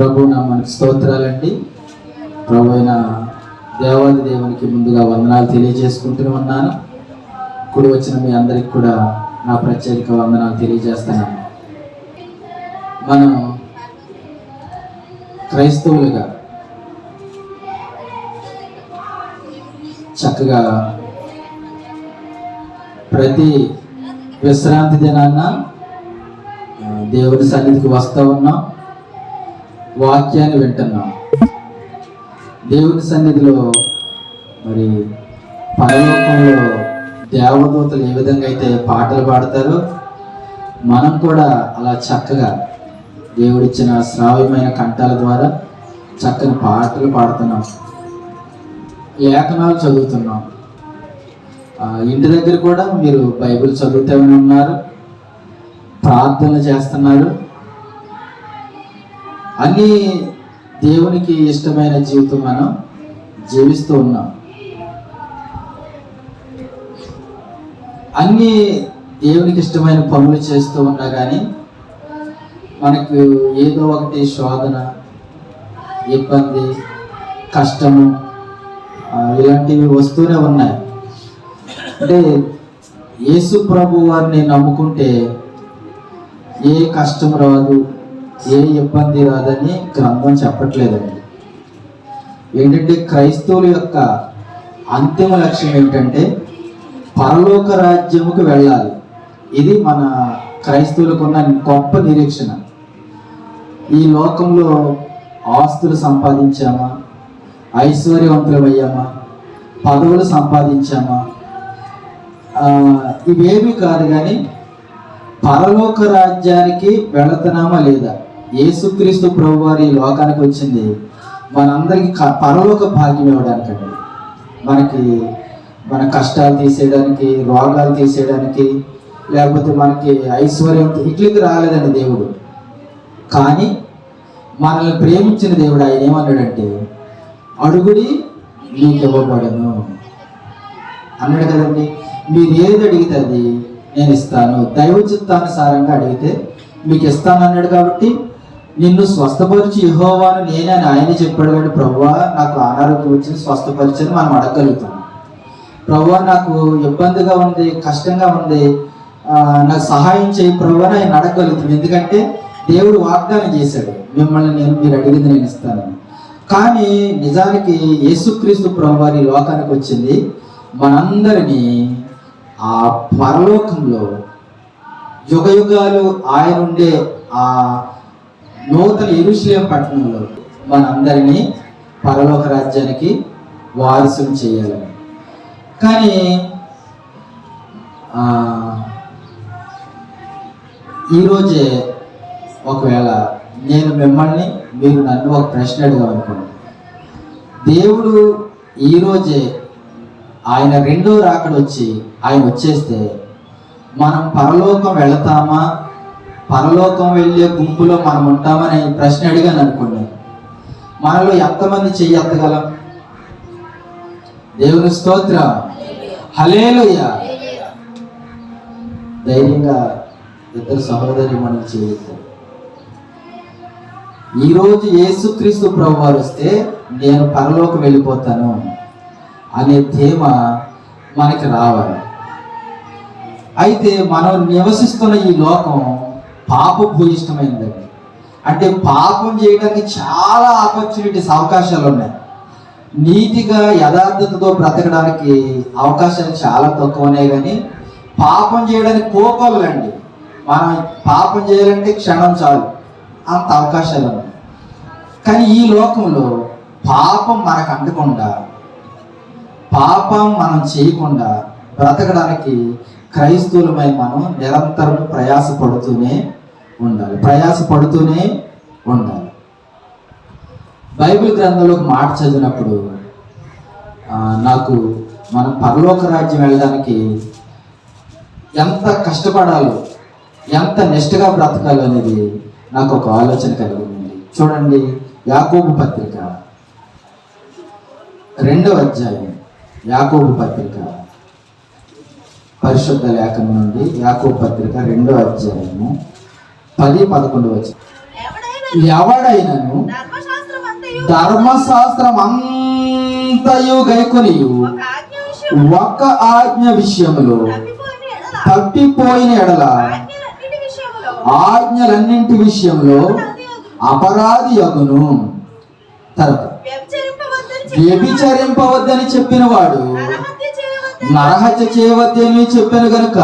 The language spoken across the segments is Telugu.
ప్రభు నామానికి స్తోత్రాలండి. ప్రభు అయిన దేవాది దేవునికి ముందుగా వందనాలు తెలియజేసుకుంటూ ఉన్నాను. కూడి వచ్చిన మీ అందరికి కూడా నా ప్రత్యేక వందనాలు తెలియజేస్తున్నాను. మనం క్రైస్తవులుగా చక్కగా ప్రతి విశ్రాంతి దినాన్న దేవుని సన్నిధికి వస్తూ ఉన్నాం, వాక్యాన్ని వింటున్నాం. దేవుని సన్నిధిలో మరి పరలోకంలో దేవదూతలు ఏ విధంగా అయితే పాటలు పాడతారో మనం కూడా అలా చక్కగా దేవుడిచ్చిన శ్రావ్యమైన కంఠాల ద్వారా చక్కని పాటలు పాడుతున్నాం, లేఖనాలు చదువుతున్నాం. ఇంటి దగ్గర కూడా మీరు బైబిల్ చదువుతూనే ఉన్నారు, ప్రార్థనలు చేస్తున్నారు. అన్నీ దేవునికి ఇష్టమైన జీవితం మనం జీవిస్తూ ఉన్నాం. అన్నీ దేవునికి ఇష్టమైన పనులు చేస్తూ ఉన్నా కానీ మనకు ఏదో ఒకటి శోధన, ఇబ్బంది, కష్టము ఇలాంటివి వస్తూనే ఉన్నాయి. అంటే యేసు ప్రభు వారిని నమ్ముకుంటే ఏ కష్టం రాదు, ఏ ఇబ్బంది రాదని గ్రంథం చెప్పట్లేదండి. ఏంటంటే క్రైస్తవుల యొక్క అంతిమ లక్ష్యం ఏంటంటే పరలోక రాజ్యముకు వెళ్ళాలి. ఇది మన క్రైస్తవులకు ఉన్న గొప్ప నిరీక్షణ. ఈ లోకంలో ఆస్తులు సంపాదించామా, ఐశ్వర్యవంతులమయ్యామా, పదవులు సంపాదించామా, ఇవేమీ కాదు. కానీ పరలోక రాజ్యానికి వెళుతున్నామా లేదా? యేసుక్రీస్తు ప్రభు వారి లోకానికి వచ్చింది మనందరికీ పరలోక భాగ్యం ఇవ్వడానికండి. మనకి మన కష్టాలు తీసేయడానికి, రోగాలు తీసేయడానికి, లేకపోతే మనకి ఐశ్వర్యం ఇట్లకి రాలేదండి దేవుడు. కానీ మనల్ని ప్రేమించిన దేవుడు ఆయన ఏమన్నాడంటే అడుగుడి మీకు ఇవ్వబడను అన్నాడు కదండి. మీరు ఏది అడిగితే అది నేను ఇస్తాను, దైవ చిత్తానుసారంగా అడిగితే మీకు ఇస్తాను అన్నాడు. కాబట్టి నిన్ను స్వస్థపరిచి యెహోవాను నేనే అని ఆయన చెప్పాడు. కాబట్టి ప్రభువా నాకు అనారోగ్యం వచ్చింది, స్వస్థపరిచని మనం అడగలుగుతాం. ప్రభువా నాకు ఇబ్బందిగా ఉంది, కష్టంగా ఉంది, నాకు సహాయం చేయి ప్రభువా అని ఆయన అడగలుగుతాం. ఎందుకంటే దేవుడు వాగ్దానం చేశాడు, మిమ్మల్ని మీరు అడిగింది నేను ఇస్తానని. కానీ నిజానికి యేసుక్రీస్తు ప్రభు వారి లోకానికి వచ్చింది మనందరినీ ఆ పరలోకంలో యుగయుగాలు ఆయన ఉండే ఆ నూతన యెరూషలేము పట్టణంలో మనందరినీ పరలోక రాజ్యానికి వారసులు చేయాలని. కానీ ఈరోజే ఒకవేళ నేను మిమ్మల్ని, మీరు నన్ను ఒక ప్రశ్న అడిగామనుకోండి, దేవుడు ఈరోజే ఆయన రెండో రాకడ వచ్చి ఆయన వచ్చేస్తే మనం పరలోకం వెళతామా, పరలోకం వెళ్ళే గుంపులో మనం ఉంటామని ప్రశ్న అడిగాను అనుకోండి, మనలో ఎంతమంది చెయ్యి ఎత్తగలం? దేవుని స్తోత్రం, హల్లెలూయా. ధైర్యంగా ఇద్దరు సహోదరి మనం చేయొద్దు. ఈరోజు యేసుక్రీస్తు ప్రభు వారు వస్తే నేను పరలోకం వెళ్ళిపోతాను అనే ధీమ మనకి రావాలి. అయితే మనం నివసిస్తున్న ఈ లోకం పాపభూయిష్టమైందండి. అంటే పాపం చేయడానికి చాలా ఆపర్చునిటీస్, అవకాశాలు ఉన్నాయి. నీతిగా యథార్థతతో బ్రతకడానికి అవకాశాలు చాలా తక్కువనే. కానీ పాపం చేయడానికి కోపాలండి. మనం పాపం చేయాలంటే క్షణం చాలు, అంత అవకాశాలు ఉన్నాయి. కానీ ఈ లోకంలో పాపం మనకు అంటకుండా, పాపం మనం చేయకుండా బ్రతకడానికి క్రైస్తవులమై మనం నిరంతరం ప్రయాసపడుతూనే ఉండాలి. బైబిల్ గ్రంథంలో ఒక మాట చదివినప్పుడు నాకు మనం పరలోక రాజ్యం వెళ్ళడానికి ఎంత కష్టపడాలో, ఎంత నిష్ఠగా బ్రతకాలో అనేది నాకు ఒక ఆలోచన కలిగిందండి. చూడండి, యాకోబు పత్రిక 2వ అధ్యాయం, యాకోబు పత్రిక పరిశుద్ధ లేఖనం నుండి యాకోబు పత్రిక 2వ అధ్యాయము 10-11 వచ్చి, ఎవడైనా ఎవడైనను ధర్మశాస్త్రం అంతయు గైకొని ఒక ఆజ్ఞ విషయంలో తప్పిపోయిన ఎడల ఆజ్ఞలన్నింటి విషయంలో అపరాధి యగును. తర్వాత వ్యభిచరింపవద్దని చెప్పిన వాడు నరహత్య చేయవద్దని చెప్పాను గనుక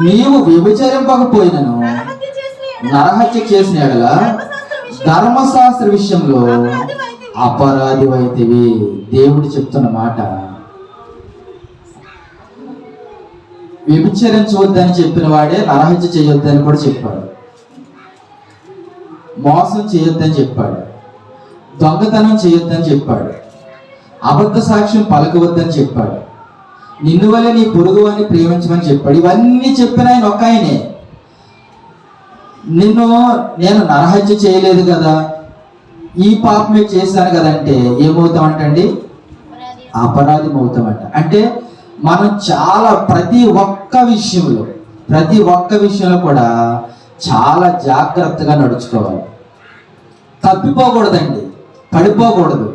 నీవు వ్యభిచరింపకపోయినను నరహత్య చేసిన ఎడల ధర్మశాస్త్ర విషయంలో అపరాధివైతివి. దేవుడు చెప్తున్న మాట. వ్యభిచరించవద్దని చెప్పిన వాడే నరహత్య చేయొద్దని కూడా చెప్పాడు, మోసం చేయొద్దని చెప్పాడు, దొంగతనం చేయొద్దని చెప్పాడు, అబద్ధ సాక్ష్యం పలకవద్దని చెప్పాడు, నిన్ను వల్ల నీ పొరుగు అని ప్రేమించమని చెప్పాడు. ఇవన్నీ చెప్పిన ఆయన ఒక ఆయనే. నేను నరహత్య చేయలేదు కదా, ఈ పాపమే చేశాను కదంటే ఏమవుతామంటండి? అపరాధం అవుతామంట. అంటే మనం చాలా ప్రతి ఒక్క విషయంలో కూడా చాలా జాగ్రత్తగా నడుచుకోవాలి. తప్పిపోకూడదండి, పడిపోకూడదు.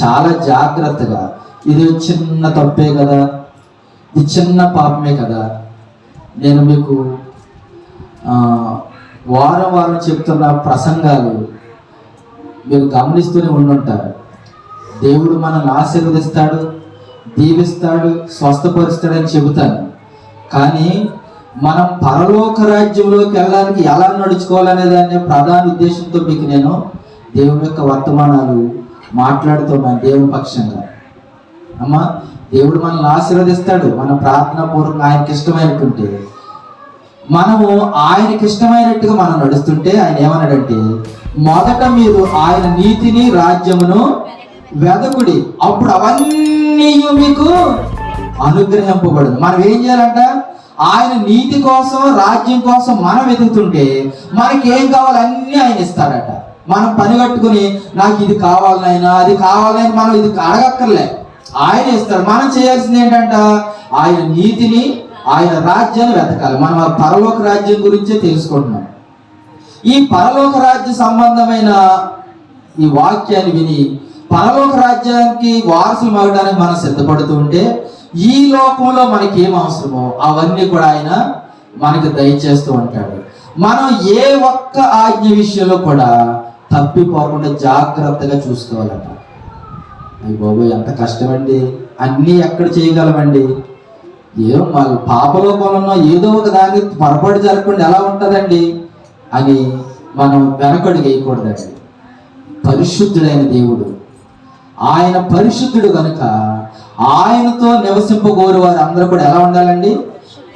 చాలా జాగ్రత్తగా, ఇది చిన్న తప్పే కదా, ఇది చిన్న పాపమే కదా. నేను మీకు వారం చెప్తున్న ప్రసంగాలు మీరు గమనిస్తూనే ఉండుంటారు. దేవుడు మనల్ని ఆశీర్వదిస్తాడు, దీవిస్తాడు, స్వస్థపరుస్తాడని చెబుతాను. కానీ మనం పరలోక రాజ్యంలోకి వెళ్ళడానికి ఎలా నడుచుకోవాలనే దాన్ని ప్రధాన ఉద్దేశంతో మీకు నేను దేవుని యొక్క వర్తమానాలు మాట్లాడుతున్నాను. దేవుని పక్షంగా అమ్మా, దేవుడు మనల్ని ఆశీర్వదిస్తాడు. మన ప్రార్థనా పూర్వకంగా ఆయనకి ఇష్టమైనట్టుంటే, మనము ఆయనకి ఇష్టమైనట్టుగా మనం నడుస్తుంటే ఆయన ఏమన్నాడంటే, మొదట మీరు ఆయన నీతిని రాజ్యమును వెదకుడి, అప్పుడు అవన్నీ మీకు అనుగ్రహింపబడదు. మనం ఏం చేయాలంట? ఆయన నీతి కోసం, రాజ్యం కోసం మనం వెతుకుతుంటే మనకి ఏం కావాలి అన్నీ ఆయన ఇస్తాడట. మనం పని కట్టుకుని నాకు ఇది కావాలనైనా అది కావాలని మనం ఇది అడగక్కర్లే, ఆయన ఇస్తాడు. మనం చేయాల్సింది ఏంటంట? ఆయన నీతిని, ఆయన రాజ్యాన్ని వెతకాలి. మనం ఆ పరలోక రాజ్యం గురించే తెలుసుకుంటున్నాం. ఈ పరలోక రాజ్య సంబంధమైన ఈ వాక్యాన్ని విని పరలోక రాజ్యానికి వారసులు అవ్వడానికి మనం సిద్ధపడుతూ ఉంటే, ఈ లోకంలో మనకి ఏం అవసరమో అవన్నీ కూడా ఆయన మనకు దయచేస్తూ ఉంటాడు. మనం ఏ ఒక్క ఆజ్ఞ విషయంలో కూడా తప్పిపోకుండా జాగ్రత్తగా చూసుకోవాలట. అయ్యి బాబు, ఎంత కష్టమండి, అన్నీ ఎక్కడ చేయగలమండి? ఏం వాళ్ళు పాపలోకంలో ఏదో ఒక దాన్ని పొరపాటు జరగకుండా ఎలా ఉంటుందండి అని మనం వెనకడుగు వేయకూడదండి. పరిశుద్ధుడైన దేవుడు, ఆయన పరిశుద్ధుడు కనుక ఆయనతో నివసింపగోరు వారు అందరూ కూడా ఎలా ఉండాలండి?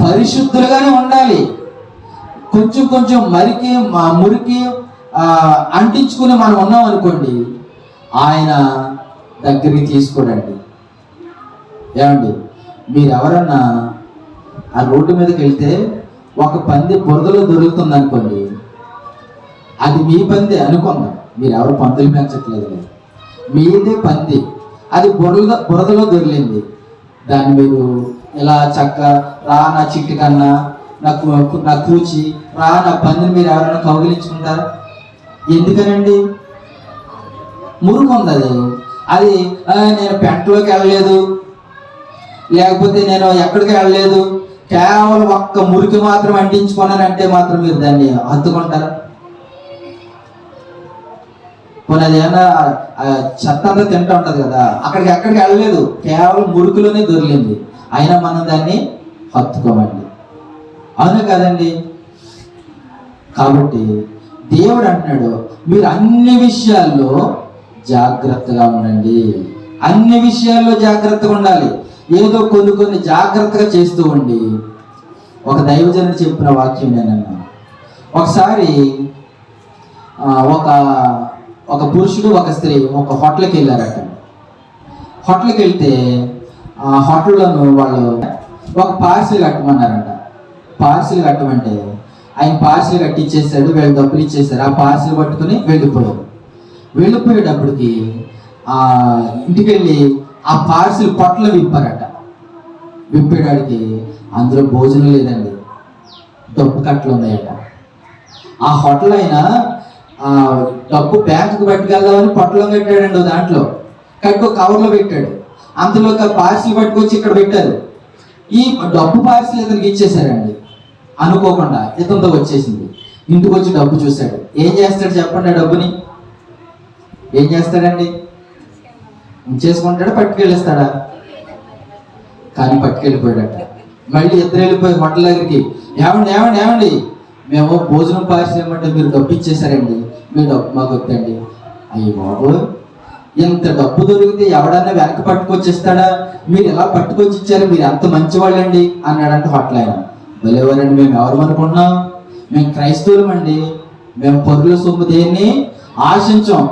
పరిశుద్ధులుగానే ఉండాలి. కొంచెం మురికి అంటించుకుని మనం ఉన్నాం అనుకోండి, ఆయన దగ్గరికి తీసుకోడండి. ఏమండి, మీరు ఎవరన్నా ఆ రోడ్డు మీదకి వెళ్తే ఒక పంది బురదలో దొరుకుతుంది అనుకోండి, అది మీ పంది అనుకుందాం. మీరు ఎవరు పందులు పెంచట్లేదు కదా, మీదే పంది, అది బురదలో దొరికింది. దాన్ని మీరు ఇలా చక్క రా నా చిట్టి కన్నా, నా కూచి రా నా పందిని మీరు ఎవరైనా కౌగిలించుకుంటారా? ఎందుకనండి? మురుకుంది అది నేను పెంటలోకి వెళ్ళలేదు, లేకపోతే నేను ఎక్కడికి వెళ్ళలేదు, కేవలం ఒక్క మురికి మాత్రం అంటించుకున్నానంటే మాత్రం మీరు దాన్ని హత్తుకుంటారా? పోనీ అది ఏమన్నా చెత్త అంతా తింటూ ఉంటుంది కదా, ఎక్కడికి వెళ్ళలేదు, కేవలం మురికిలోనే దొరికింది, అయినా మనం దాన్ని హత్తుకోమండి. అవును కదండి? కాబట్టి దేవుడు అంటున్నాడు, మీరు అన్ని విషయాల్లో జాగ్రత్తగా ఉండండి. అన్ని విషయాల్లో జాగ్రత్తగా ఉండాలి. ఏదో కొన్ని జాగ్రత్తగా చేస్తూ ఉండి. ఒక దైవజనుడు చెప్పిన వాక్యం నేనన్నా, ఒకసారి ఒక పురుషుడు ఒక స్త్రీ ఒక హోటల్కి వెళ్ళారట. హోటల్కి వెళ్తే ఆ హోటల్లోనూ వాళ్ళు ఒక పార్సిల్ కట్టమన్నారంట. పార్సిల్ కట్టమంటే ఆయన పార్సిల్ కట్టిచ్చేసాడు, వీళ్ళు డబ్బులు ఇచ్చేసారు. ఆ పార్సిల్ పట్టుకుని వెళ్ళిపోయేటప్పటికి ఇంటికి వెళ్ళి ఆ పార్సిల్ పొట్టలు విప్పారట. విప్పేటాడికి అందులో భోజనం లేదండి, డబ్బు కట్టలు ఉన్నాయట. ఆ హోటల్ అయినా ఆ డబ్బు బ్యాంకుకి పట్టుకెళ్దామని పొట్టలో పెట్టాడండి దాంట్లో కట్టు కవర్లో పెట్టాడు. అంతలో పార్సిల్ పట్టుకొచ్చి ఇక్కడ పెట్టారు. ఈ డబ్బు పార్సిల్ ఇతనికి ఇచ్చేసారండి. అనుకోకుండా ఇతనితో వచ్చేసింది. ఇంటికి వచ్చి డబ్బు చూశాడు. ఏం చేస్తాడు చెప్పండి? ఆ డబ్బుని ఏం చేస్తాడండి? ఉంచేసుకుంటాడా పట్టుకెళ్ళిస్తాడా? కానీ పట్టుకెళ్ళిపోయాడట. మళ్ళీ ఇద్దరు వెళ్ళిపోయి హోటల్ దగ్గరికి, ఏమండి ఏమండి ఏమండి మేము భోజనం పార్సిల్ ఇవ్వమంటే మీరు డబ్బు ఇచ్చేసారండి, మీ డబ్బు మాకు వద్దండి. అయ్యి బాబు, ఇంత డబ్బు దొరికితే ఎవడన్నా వెనక పట్టుకొచ్చేస్తాడా? మీరు ఎలా పట్టుకొచ్చి ఇచ్చారు, మీరు ఎంత మంచివాళ్ళండి అన్నాడంటే హోటల్ ఆయన. భలేవారండి, మేము ఎవరు అనుకుంటున్నాం? మేము క్రైస్తవులమండి, మేము పరుల సొమ్ము దేన్ని ఆశించాం,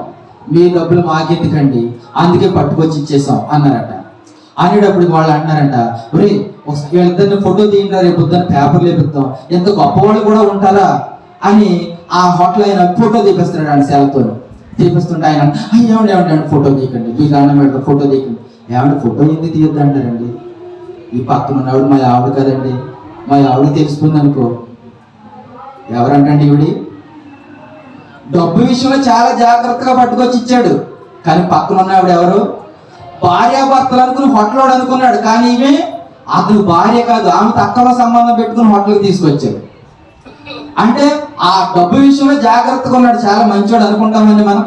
మీ డబ్బులు మాకెందుకండి, అందుకే పట్టుకొచ్చి ఇచ్చేసాం అన్నారట. అనేటప్పుడు వాళ్ళు అంటున్నారంట, ఒరే వీళ్ళిద్దరిని ఫోటో తీయండి, రేపు పొద్దున్న పేపర్లు వేపిద్దాం, ఎంత గొప్పవాళ్ళు కూడా ఉంటారా అని ఆ హోటల్ ఆయన ఫోటో తీపిస్తున్నాడు ఆయన సెలతో. తీపిస్తుంటే ఆయన ఏమండి ఏమండి ఫోటో తీయకండి, మీకు అన్నం పెడతాం, ఫోటో తీయకండి. ఏమంటే ఫోటో ఎందుకు తీయొద్దు అంటారండి? ఈ పక్కన ఉన్నవాడు మా ఆవిడ కదండి, మా ఆవిడ తెలిసిపోయింది అనుకో. ఎవరంటండి ఈవిడి? డబ్బు విషయంలో చాలా జాగ్రత్తగా పట్టుకొచ్చి ఇచ్చాడు. కానీ పక్కన ఉన్నవాడు ఎవరు? భార్యాభర్తలు అనుకుని హోటల్ అనుకున్నాడు. కానీ ఈమె అతను భార్య కాదు, ఆమె తక్కువ సంబంధం పెట్టుకుని హోటల్కి తీసుకొచ్చాడు. అంటే ఆ డబ్బు విషయంలో జాగ్రత్తగా ఉన్నాడు, చాలా మంచివాడు అనుకుంటామండి మనం,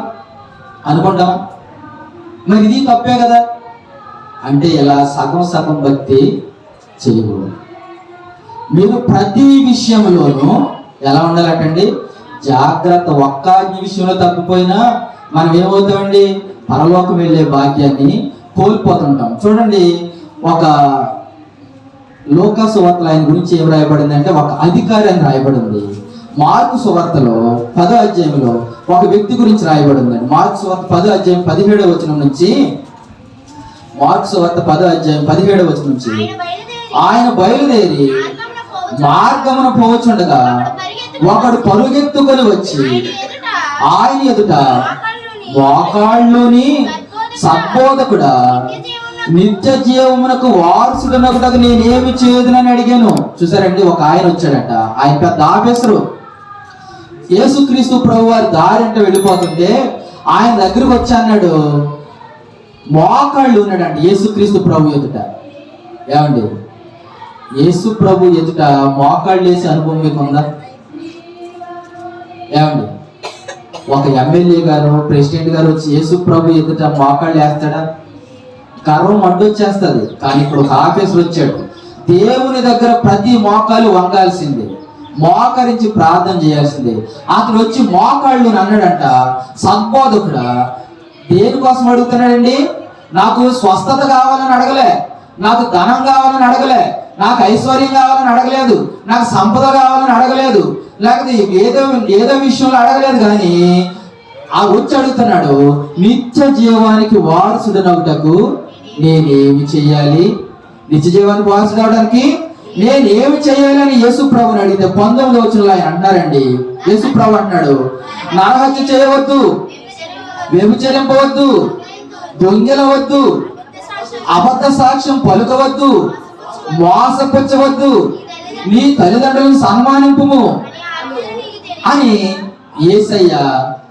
అనుకుంటాం. మరి ఇది తప్పే కదా. అంటే ఇలా సగం సగం భక్తి చేయకూడదు. మీరు ప్రతి విషయంలోనూ ఎలా ఉండాలటండి? జాగ్రత్త. ఒక్క విషయంలో తప్పిపోయినా మనం ఏమవుతామండి? పరలోకం వెళ్ళే భాగ్యాన్ని కోల్పోతుంటాం. చూడండి, ఒక లూకా సువార్తలో ఆయన గురించి ఏం రాయబడింది అంటే ఒక అధికారి అని రాయబడింది. మార్కు సువార్తలో 10వ అధ్యాయంలో ఒక వ్యక్తి గురించి రాయబడిందండి. మార్కు సువార్త 10వ అధ్యాయం 17వ వచనం నుంచి, మార్కు సువార్త 10వ అధ్యాయం 17వ వచనం నుంచి, ఆయన బయలుదేరి మార్గమున పోవచుండగా ఒకడు పరుగెత్తుకొని వచ్చి ఆయన ఎదుట మోకాళ్ళలోని సద్బోధకుడా, నిత్య జీవమునకు వారసుడనొకటకు నేనేమి చేయదునని అడిగాను. చూసారండి, ఒక ఆయన వచ్చాడట. ఆయన పెద్ద ఆఫీసరు. యేసుక్రీస్తు ప్రభు వారి దారి అంటే వెళ్ళిపోతుంటే ఆయన దగ్గరకు వచ్చి అన్నాడు, మోకాళ్ళు ఉన్నాడండి యేసుక్రీస్తు ప్రభు ఎదుట. ఏమండి, యేసు ప్రభు ఎదుట మోకాళ్ళు వేసే అనుభవం మీకు ఉందా? ఏమండి, ఒక ఎమ్మెల్యే గారు, ప్రెసిడెంట్ గారు వచ్చి యేసు ప్రభు ఎదుట మోకాళ్ళు వేస్తాడా? గర్వం అడ్డొచ్చేస్తుంది. కానీ ఇప్పుడు ఒక ఆఫీసర్ వచ్చాడు. దేవుని దగ్గర ప్రతి మోకాలు వంగాల్సిందే, మోకరించి ప్రార్థన చేయాల్సిందే. అతను వచ్చి మోకాళ్ళు అన్నాడంట. సద్బోధకుడా, దేనికోసం అడుగుతున్నాడండి? నాకు స్వస్థత కావాలని అడగలే, నాకు ధనం కావాలని అడగలే, నాకు ఐశ్వర్యం కావాలని అడగలేదు, నాకు సంపద కావాలని అడగలేదు, లేకపోతే ఏదో విషయంలో అడగలేదు. కానీ ఆ వచ్చి అడుగుతున్నాడు, నిత్య జీవానికి వారసుడనొకటకు నేనేమి చెయ్యాలి? నిత్య జీవానికి వారసుడు అవడానికి నేనేమి చెయ్యాలని యేసు ప్రభుని అడిగితే 19వ వచనంలో ఆయన అన్నారండి. యేసు ప్రభు అన్నాడు, నరహత్య చేయవద్దు, వ్యభిచరింపవద్దు, దొంగిలవద్దు, అబద్ధ సాక్ష్యం పలుకవద్దు, మోసపుచ్చవద్దు, నీ తల్లిదండ్రులను సన్మానింపుము అని యేసయ్య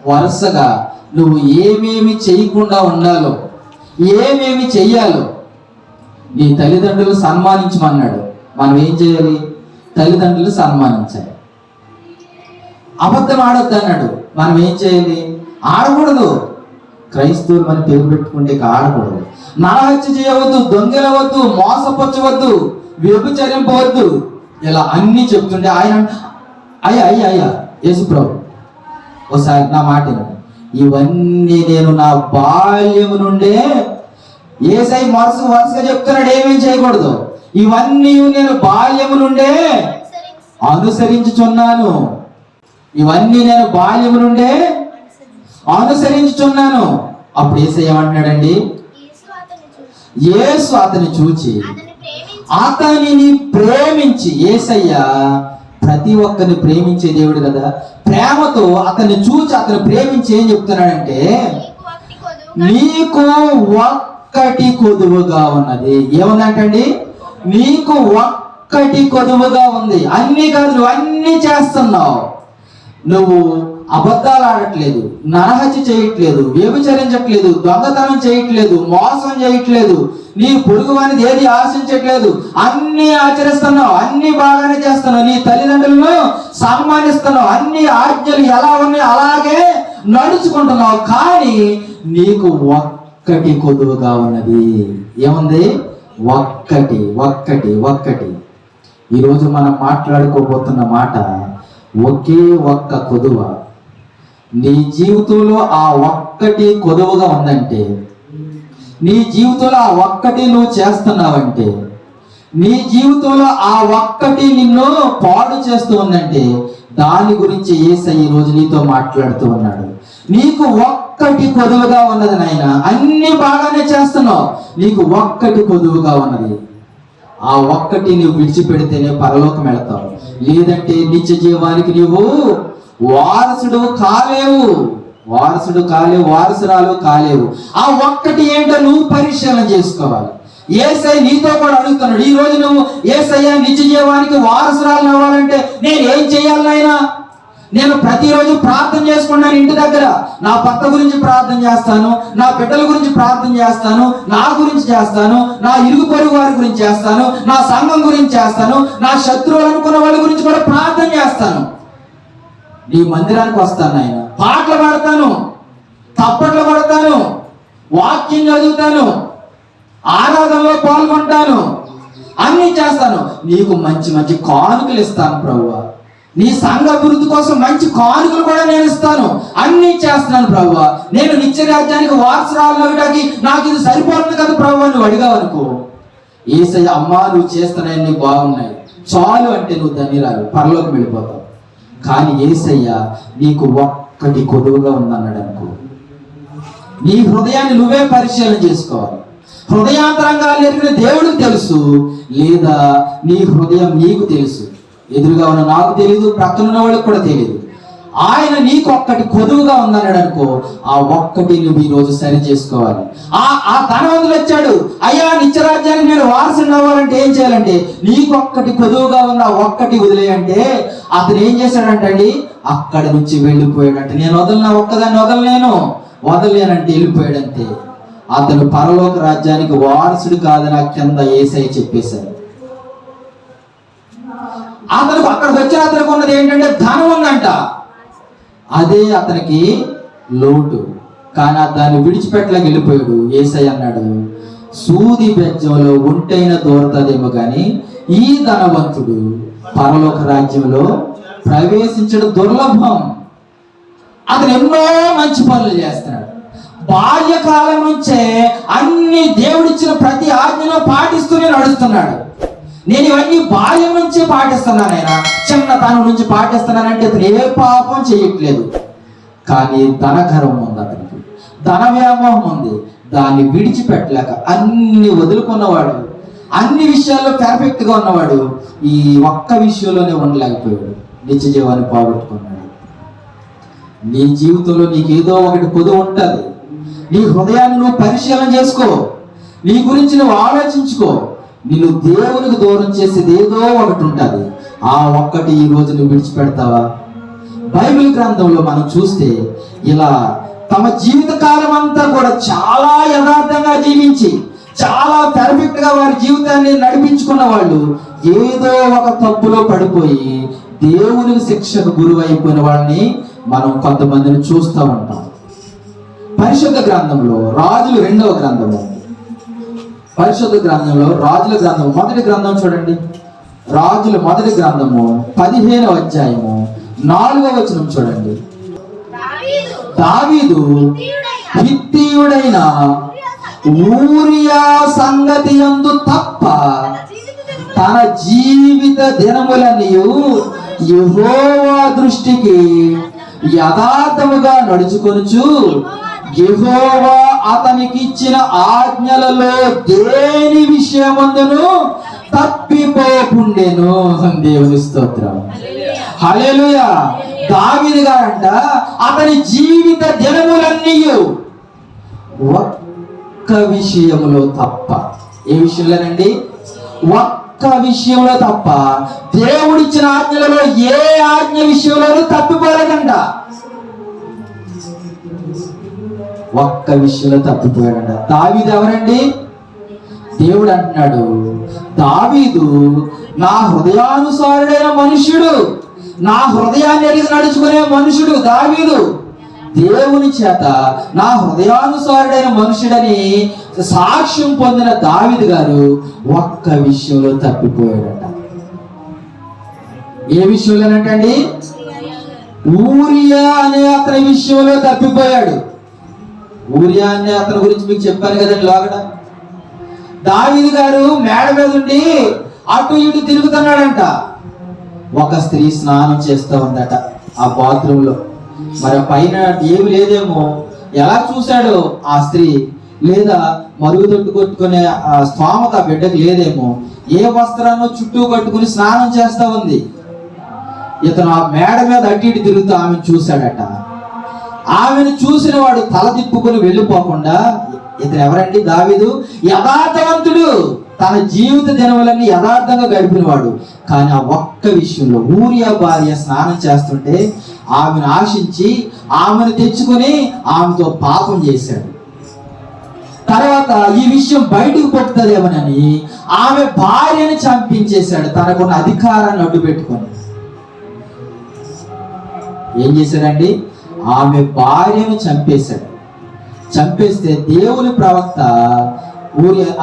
వరుసగా నువ్వు ఏమేమి చేయకుండా ఉండాలో, ఏమేమి చెయ్యాలో, నీ తల్లిదండ్రులు సన్మానించమన్నాడు. మనం ఏం చేయాలి? తల్లిదండ్రులు సన్మానించాలి. అబద్ధం ఆడొద్దు అన్నాడు. మనం ఏం చేయాలి? ఆడకూడదు. క్రైస్తవులు మన పేరు పెట్టుకుంటే ఆడకూడదు. నరహత్య చేయవద్దు, దొంగలవద్దు, మోసపుచ్చవద్దు, వ్యభిచరింపవద్దు, ఇలా అన్ని చెప్తుంటే ఆయన అయ్యా యేసుప్రభు ఒకసారి నా మాట, ఇవన్నీ నేను నా బాల్యము నుండే, యేసై వరుసగా చెప్తున్నాడు ఏమేం చేయకూడదు. ఇవన్నీ నేను బాల్యము నుండే అనుసరించుచున్నాను, ఇవన్నీ నేను బాల్యము నుండే అనుసరించుచున్నాను. అప్పుడు యేసయ్య ఏమంటున్నాడండి? యేసు అతన్ని చూచి అతనిని ప్రేమించి, యేసయ్య ప్రతి ఒక్కరిని ప్రేమించే దేవుడు కదా, ప్రేమతో అతన్ని చూచి అతను ప్రేమించి ఏం చెప్తున్నాడంటే, నీకు ఒక్కటి కొదువుగా ఉన్నది. ఏముందంటండి? నీకు ఒక్కటి కొదువుగా ఉంది. అన్ని కాదు, నువ్వు అన్ని చేస్తున్నావు, నువ్వు అబద్ధాలు ఆడట్లేదు, నరహత్య చేయట్లేదు, వ్యభిచరించట్లేదు, దొంగతనం చేయట్లేదు, మోసం చేయట్లేదు, నీ పొరుగు అనేది ఏది ఆశించట్లేదు, అన్ని ఆచరిస్తున్నావు, అన్ని బాగానే చేస్తున్నావు, నీ తల్లిదండ్రులను సన్మానిస్తున్నావు, అన్ని ఆజ్ఞలు ఎలా ఉన్నాయి అలాగే నడుచుకుంటున్నావు. కానీ నీకు ఒక్కటి కొదువుగా ఉన్నది. ఏముంది? ఒక్కటి ఒక్కటి ఒక్కటి. ఈరోజు మనం మాట్లాడుకోబోతున్న మాట ఒకే ఒక్క కొదువ. నీ జీవితంలో ఆ ఒక్కటి కొదువుగా ఉందంటే, నీ జీవితంలో ఆ ఒక్కటి నువ్వు చేస్తున్నావంటే, నీ జీవితంలో ఆ ఒక్కటి నిన్ను పాడు చేస్తూ ఉందంటే, దాని గురించి యేసయ్య ఈ రోజు నీతో మాట్లాడుతూ ఉన్నాడు. నీకు ఒక్కటి కొదువుగా ఉన్నది నాయన, అన్ని బాగానే చేస్తున్నావు, నీకు ఒక్కటి కొదువుగా ఉన్నది. ఆ ఒక్కటి నువ్వు విడిచిపెడితేనే పరలోకం వెళతావు, లేదంటే నిత్య జీవానికి నీవు వారసుడు కాలేవు, వారసురాలు కాలేవు. ఆ ఒక్కటి ఏంటో నువ్వు పరిశీలన చేసుకోవాలి. యేసయ్య నీతో కూడా అడుగుతున్నాడు, ఈ రోజు నువ్వు యేసయ్య నిత్య జీవానికి వారసురాలు అవ్వాలంటే నేను ఏం చేయాలి నాయనా? నేను ప్రతిరోజు ప్రార్థన చేసుకున్నాను, ఇంటి దగ్గర నా భర్త గురించి ప్రార్థన చేస్తాను, నా బిడ్డల గురించి ప్రార్థన చేస్తాను, నా గురించి చేస్తాను, నా ఇరుగు పొరుగు వారి గురించి చేస్తాను, నా సంఘం గురించి చేస్తాను, నా శత్రువులు అనుకున్న వాళ్ళ గురించి కూడా ప్రార్థన చేస్తాను. నీ మందిరానికి వస్తాను ఆయన, పాటలు పాడతాను, తప్పట్లు పడతాను, వాక్యం చదువుతాను, ఆరాధనలో పాల్గొంటాను, అన్ని చేస్తాను. నీకు మంచి మంచి కానుకలు ఇస్తాను ప్రభువా, నీ సంఘ అభివృద్ధి కోసం మంచి కానుకలు కూడా నేను ఇస్తాను, అన్ని చేస్తున్నాను ప్రభువా. నేను నిత్య రాజ్యానికి వారసురాలకి నాకు ఇది సరిపోతుంది కదా ప్రభువా నువ్వు అడిగావు అనుకో, యేసయ్య అమ్మా నువ్వు చేస్తున్నాయని బాగున్నాయి చాలు అంటే నువ్వు ధన్యురాలు, పరలోకి వెళ్ళిపోతావు. కానీ యేసయ్య నీకు ఒక్కటి కొదువుగా ఉందన్నాడు అనుకో, నీ హృదయాన్ని నువ్వే పరిశీలన చేసుకోవాలి. హృదయాంతరంగాలు ఎరిగిన దేవుడికి తెలుసు, లేదా నీ హృదయం నీకు తెలుసు. ఎదురుగా ఉన్న నాకు తెలియదు, ప్రక్కన ఉన్న వాళ్ళకి కూడా తెలియదు. ఆయన నీకు ఒక్కటి కొదువుగా ఉందన్నాడు అనుకో, ఆ ఒక్కటి నువ్వు ఈ రోజు సరి చేసుకోవాలి. ఆ ధనవంతుడు వచ్చాడు, అయ్యా నిత్యరాజ్యానికి నేను వారసుని అవ్వాలంటే ఏం చేయాలంటే, నీకు ఒక్కటి కొదువుగా ఉంది, ఆ ఒక్కటి వదిలేయంటే అతను ఏం చేశాడంటండి, అక్కడి నుంచి వెళ్ళిపోయాడంటే, నేను వదలనా ఒక్కదాన్ని వదలలేనంటే వెళ్ళిపోయాడంతే. అతను పరలోక రాజ్యానికి వారసుడు కాదని ఆ కింద యేసయ్య చెప్పేశాడు. అతనికి అక్కడికి వచ్చిన అతనికి ఉన్నది ఏంటంటే ధనం ఉందంట, అదే అతనికి లోటు. కానీ దాన్ని విడిచిపెట్టలేక వెళ్ళిపోయాడు. యేసయ్య అన్నాడు, సూది బెజ్జంలో ఒంటైన దూరతదేమో కానీ ఈ ధనవంతుడు పరలోక రాజ్యంలో ప్రవేశించడం దుర్లభం. అతను ఎన్నో మంచి పనులు చేస్తున్నాడు, బాల్యకాలం నుంచే అన్ని దేవుడిచ్చిన ప్రతి ఆజ్ఞను పాటిస్తూనే నడుస్తున్నాడు. నేను ఇవన్నీ బాల్యం నుంచి పాటిస్తున్నానైనా, చిన్నతనం నుంచి పాటిస్తున్నానంటే అతను ఏ పాపం చేయట్లేదు. కానీ ధనగర్వం ఉంది, అతనికి ధన వ్యామోహం ఉంది, దాన్ని విడిచిపెట్టలేక అన్ని వదులుకున్నవాడు, అన్ని విషయాల్లో పర్ఫెక్ట్ గా ఉన్నవాడు ఈ ఒక్క విషయంలోనే ఉండలేకపోయాడు, నిత్య జీవాన్ని పోగొట్టుకున్నాడు. నీ జీవితంలో నీకేదో ఒకటి కొదువు ఉంటుంది. నీ హృదయాన్ని నువ్వు పరిశీలన చేసుకో, నీ గురించి నువ్వు ఆలోచించుకో. నిన్ను దేవునికి దూరం చేసేది ఏదో ఒకటి ఉంటుంది, ఆ ఒక్కటి ఈ రోజు నువ్వు విడిచిపెడతావా? బైబిల్ గ్రంథంలో మనం చూస్తే ఇలా తమ జీవిత కాలం అంతా కూడా చాలా యథార్థంగా జీవించి చాలా పర్ఫెక్ట్ గా వారి జీవితాన్ని నడిపించుకున్న వాళ్ళు ఏదో ఒక తప్పులో పడిపోయి దేవునికి శిక్షకు గురువు అయిపోయిన వాళ్ళని మనం కొంతమందిని చూస్తూ ఉంటాం. పరిశుద్ధ గ్రంథంలో రాజులు 2వ గ్రంథము, పరిశుద్ధ గ్రంథంలో రాజుల గ్రంథం మొదటి గ్రంథం చూడండి. రాజుల మొదటి గ్రంథము 15వ అధ్యాయము 4వ వచనం చూడండి. దావీదు హిత్తీయుడైన ఊరియా సంగతి యందు తప్ప తన జీవిత దినములనియు యెహోవా దృష్టికి యథార్థముగా నడుచుకొనుచు యెహోవా అతనికి ఇచ్చిన ఆజ్ఞలలో దేని విషయమందును తప్పిపోకుండెను. దేవుని స్తోత్రం, హల్లెలూయా. దావీదు గారంట అతని జీవిత దినములన్నీ ఒక్క విషయంలో తప్ప, ఏ విషయంలోనండి? ఒక్క విషయంలో తప్ప దేవుడిచ్చిన ఆజ్ఞలలో ఏ ఆజ్ఞ విషయంలోనూ తప్పిపోలేదంట. ఒక్క విషయంలో తప్పిపోయాడంట. దావీదు ఎవరండి? దేవుడు అంటున్నాడు, దావీదు నా హృదయానుసారుడైన మనుష్యుడు, నా హృదయాన్ని ఎరిగి నడుచుకునే మనుషుడు దావీదు. దేవుని చేత నా హృదయానుసారుడైన మనుషుడని సాక్ష్యం పొందిన దావీదు గారు ఒక్క విషయంలో తప్పిపోయాడట. ఏ విషయంలోనంటండి? ఊరియా అనే అతని విషయంలో తప్పిపోయాడు. ఊరియా అనే అతని గురించి మీకు చెప్పాను కదండి లోగడ. దావీదు గారు మేడ మీద ఉండి అటు ఇటు తిరుగుతున్నాడంట. ఒక స్త్రీ స్నానం చేస్తూ ఉందట ఆ బాత్రూంలో. మరి పైన ఏమి లేదేమో, ఎలా చూశాడో ఆ స్త్రీ, లేదా మరుగుదొడ్డు కొట్టుకునే ఆ స్తోమత ఆ బిడ్డకు లేదేమో, ఏ వస్త్రాన్ని చుట్టూ కట్టుకుని స్నానం చేస్తా ఉంది. ఇతను ఆ మేడ మీద అటు ఇటు తిరుగుతూ ఆమెను చూశాడట. ఆమెను చూసిన వాడు తల తిప్పుకొని వెళ్ళిపోకుండా, ఇతను ఎవరండి? దావీదు యథార్థవంతుడు, తన జీవిత దినములన్నీ యథార్థంగా గడిపినవాడు. కానీ ఆ ఒక్క విషయంలో ఊరియా భార్య స్నానం చేస్తుంటే ఆమెను ఆశించి ఆమెను తెచ్చుకొని ఆమెతో పాపం చేశాడు. తర్వాత ఈ విషయం బయటకు పొక్కుతుందేమోనని ఆమె భార్యను చంపించేశాడు, తనకున్న అధికారాన్ని అడ్డు పెట్టుకొని. ఏం చేశాడండి? ఆమె భార్యను చంపేశాడు. చంపేస్తే దేవుని ప్రవక్త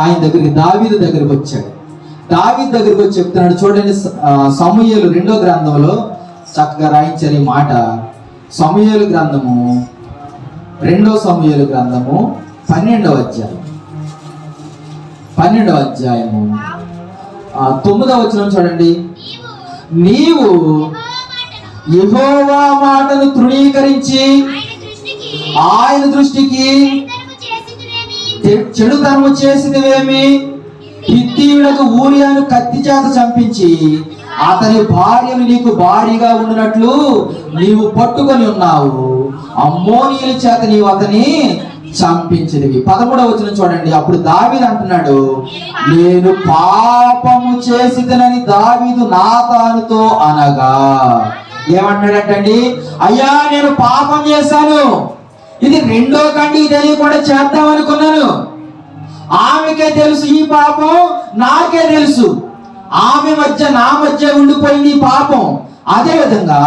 ఆయన దగ్గరికి, దావీదు దగ్గరికి వచ్చాడు. దావీదు దగ్గరికి వచ్చి చెప్తున్నాడు, చూడండి సమూయేలు 2వ గ్రంథంలో చక్కగా రాయించారు ఈ మాట. సమూయేలు గ్రంథము 2వ సమూయేలు గ్రంథము 12వ అధ్యాయం 9వ వచనం చూడండి. నీవు యెహోవా మాటను తృణీకరించి ఆయన దృష్టికి చెడుతనము చేసినవేమి? హిత్తీయులకు ఊరియాను కత్తి చేత చంపించి అతని భార్యను నీకు భారీగా ఉండినట్లు నీవు పట్టుకొని ఉన్నావు. అమ్మోనీయుల చేత నీవు అతని చంపించినవి. 13వ వచనం చూడండి. అప్పుడు దావీదు అంటున్నాడు, నేను పాపము చేసిదనని దావీదు నాతానుతో అనగా. ఏమంటున్నాడంటండి? అయ్యా నేను పాపం చేశాను, ఇది రెండో కంటికి తెలియకుండా చేద్దాం అనుకున్నాను. ఆమెకే తెలుసు ఈ పాపం, నాకే తెలుసు. ఆమె మధ్య నా మధ్య ఉండిపోయింది ఈ పాపం. అదే విధంగా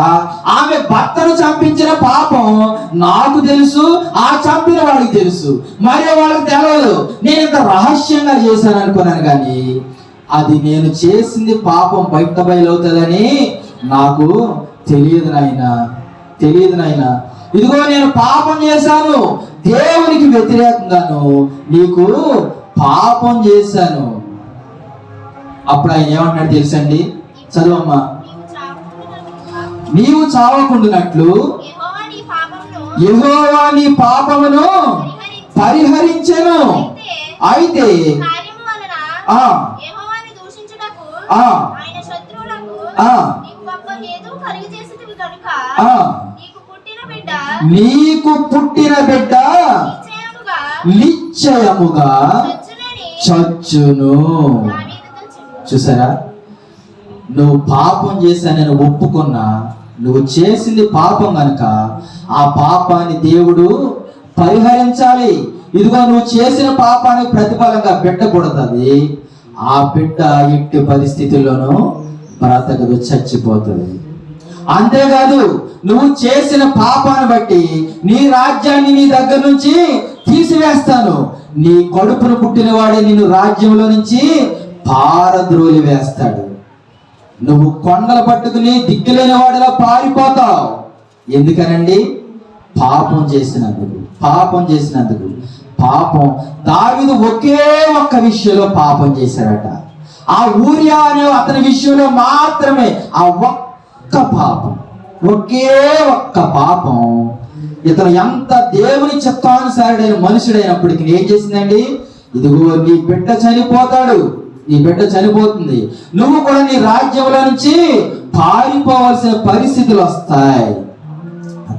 ఆమె భర్తను చంపించిన పాపం నాకు తెలుసు, ఆ చంపిన వాడికి తెలుసు, మరే వాళ్ళకి తెలియదు. నేను ఇంత రహస్యంగా చేశాను అనుకున్నాను, కానీ అది నేను చేసింది పాపం బయట బయలవుతుందని నాకు తెలియదు నాయనా. ఇదిగో నేను పాపం చేశాను, దేవునికి వ్యతిరేకంగాను నీకు పాపం చేశాను. అప్పుడు ఆయన ఏమంటున్నాడు తెలుసండి? చదువమ్మా. నీవు చావకుండునట్లు యెహోవా నీ పాపమును పరిహరించెను. అయితే నీకు పుట్టిన బిడ్డ నిశ్చయముగా చచ్చును. చూసారా? నువ్వు పాపం చేశానని ఒప్పుకున్నా, నువ్వు చేసింది పాపం కనుక ఆ పాపాన్ని దేవుడు పరిహరించాలి. ఇదిగో నువ్వు చేసిన పాపానికి ప్రతిఫలంగా బిడ్డ పుడుతుంది. ఆ బిడ్డ ఎట్టి పరిస్థితుల్లోనూ బ్రతకదు, చచ్చిపోతుంది. అంతేకాదు, నువ్వు చేసిన పాపాన్ని బట్టి నీ రాజ్యాన్ని నీ దగ్గర నుంచి తీసివేస్తాను. నీ కడుపును పుట్టిన వాడే నిన్ను రాజ్యంలో నుంచి పారద్రోలి వేస్తాడు. నువ్వు కొండలు పట్టుకుని దిక్కులేని వాడిలా పారిపోతావు. ఎందుకనండి? పాపం చేసినందుకు. పాపం దావీదు ఒకే ఒక్క విషయంలో పాపం చేశాడట. ఆ ఊరియా అనే అతని విషయంలో మాత్రమే ఆ ఒకే ఒక్క పాపం. ఇతను ఎంత దేవుని చిత్తానుసారుడైన మనుషుడైనప్పటికీ ఏం చేసిందండి? ఇదిగో నీ బిడ్డ చనిపోతాడు, నీ బిడ్డ చనిపోతుంది, నువ్వు కూడా నీ రాజ్యంలో నుంచి పారిపోవాల్సిన పరిస్థితులు వస్తాయి.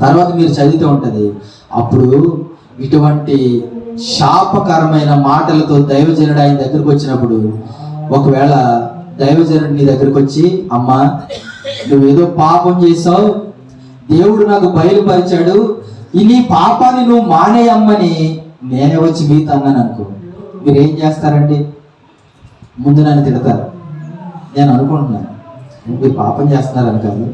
తర్వాత మీరు చదివితే ఉంటది. అప్పుడు ఇటువంటి శాపకరమైన మాటలతో దైవజనుడు ఆయన దగ్గరకు వచ్చినప్పుడు, ఒకవేళ దైవజనుడు నీ దగ్గరకు వచ్చి, అమ్మా నువ్వేదో పాపం చేసావు, దేవుడు నాకు బయలుపరిచాడు, నీ పాపాన్ని నువ్వు మానేయమ్మని నేనే వచ్చి మీతో అన్నాను అనుకో, మీరు ఏం చేస్తారండి? ముందు నన్ను తిడతారు. నేను అనుకుంటున్నాను మీరు పాపం చేస్తున్నారని కాదు.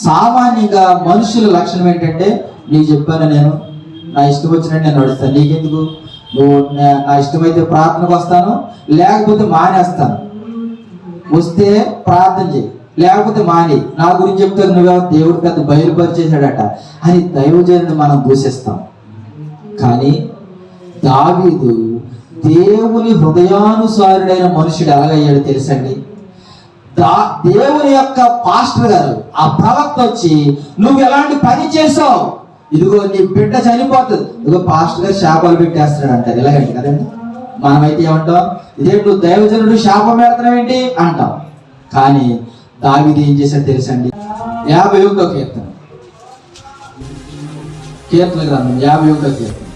సామాన్యంగా మనుషుల లక్షణం ఏంటంటే, నీకు చెప్పాను నేను నా ఇష్టం వచ్చినట్టు నేను నడుస్తాను, నీకెందుకు, నువ్వు నా ఇష్టమైతే ప్రార్థనకు వస్తాను, లేకపోతే మానేస్తాను, వస్తే ప్రార్థన చేయి, లేకపోతే మాని, నా గురించి చెప్తే నువ్వెవరు, దేవుడు పెద్ద బయలుపరిచేశాడట అని దైవజనుడిని మనం దూషిస్తాం. కానీ దావీదు దేవుని హృదయానుసారుడైన మనుషుడు ఎలాగయ్యాడు తెలుసండి? దేవుని యొక్క పాస్టర్ గారు, ఆ ప్రవక్త వచ్చి, నువ్వు ఎలాంటి పని చేసావు, ఇదిగో నీ బిడ్డ చనిపోతుంది, ఇదిగో పాస్టర్ గారు శాపాలు పెట్టేస్తున్నాడు అంటారు. ఇలాగండి కదండి. మనమైతే ఏమంటాం, ఇదే నువ్వు దైవజనుడు శాపం పెడుతున్నావేంటి అంటాం. కానీ దావీదు ఏం చేశాడు తెలుసండి? 51వ కీర్తన, కీర్తన గ్రంథం 51వ కీర్తన,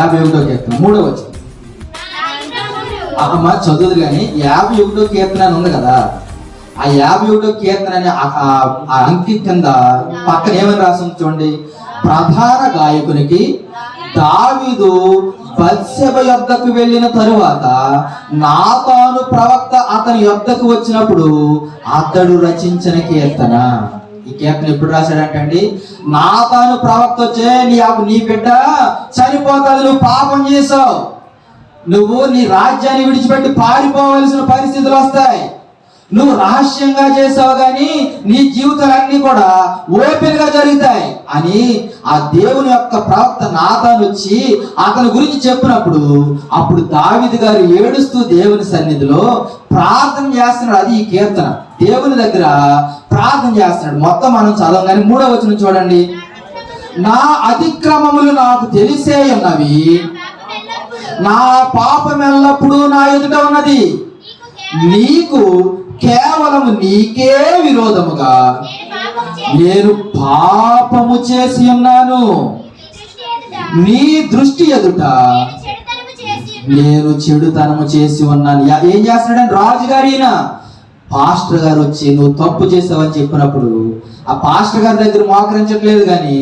51వ కీర్తన 3వ వచనం. అమ్మ చదువుదు కానీ 51వ కీర్తన అని ఉంది కదా, ఆ 51వ కీర్తన అనే ఆ అంకి కింద పక్కన ఏమని రాసింది చూడండి. ప్రధాన గాయకునికి దావీదు బత్షెబ యొద్దకు వెళ్ళిన తరువాత నాతాను ప్రవక్త అతని యొద్దకు వచ్చినప్పుడు అతడు రచించిన కీర్తన. ఈ కీర్తన ఎప్పుడు రాశాడంటండి? నాతాను ప్రవక్త వచ్చే, నీ బిడ్డ చనిపోతాడు, నువ్వు పాపం చేసావు, నువ్వు నీ రాజ్యాన్ని విడిచిపెట్టి పారిపోవలసిన పరిస్థితులు వస్తాయి, నువ్వు రహస్యంగా చేసావు కానీ నీ జీవితాలన్నీ కూడా ఓపెన్ గా జరుగుతాయి అని ఆ దేవుని యొక్క ప్రవక్త నాతాను వచ్చి అతని గురించి చెప్పినప్పుడు, అప్పుడు దావీదు గారు ఏడుస్తూ దేవుని సన్నిధిలో ప్రార్థన చేస్తున్నాడు. అది ఈ కీర్తన, దేవుని దగ్గర ప్రార్థన చేస్తున్నాడు. మొత్తం మనం చదవగానే 3వ వచనం చూడండి. నా అతిక్రమములు నాకు తెలిసే ఉన్నవి, నా పాపం ఎల్లప్పుడూ నా ఎదుట ఉన్నది, నీకు కేవలం నీకే విరోధముగా నేను పాపము చేసి ఉన్నాను, నీ దృష్టి ఎదుట నేను చెడుతనము చేసి ఉన్నాను. ఏం చేస్తున్నాడని రాజుగారి పాస్టర్ గారు వచ్చి నువ్వు తప్పు చేసావని చెప్పినప్పుడు ఆ పాస్టర్ గారి దగ్గర మోకరించట్లేదు కానీ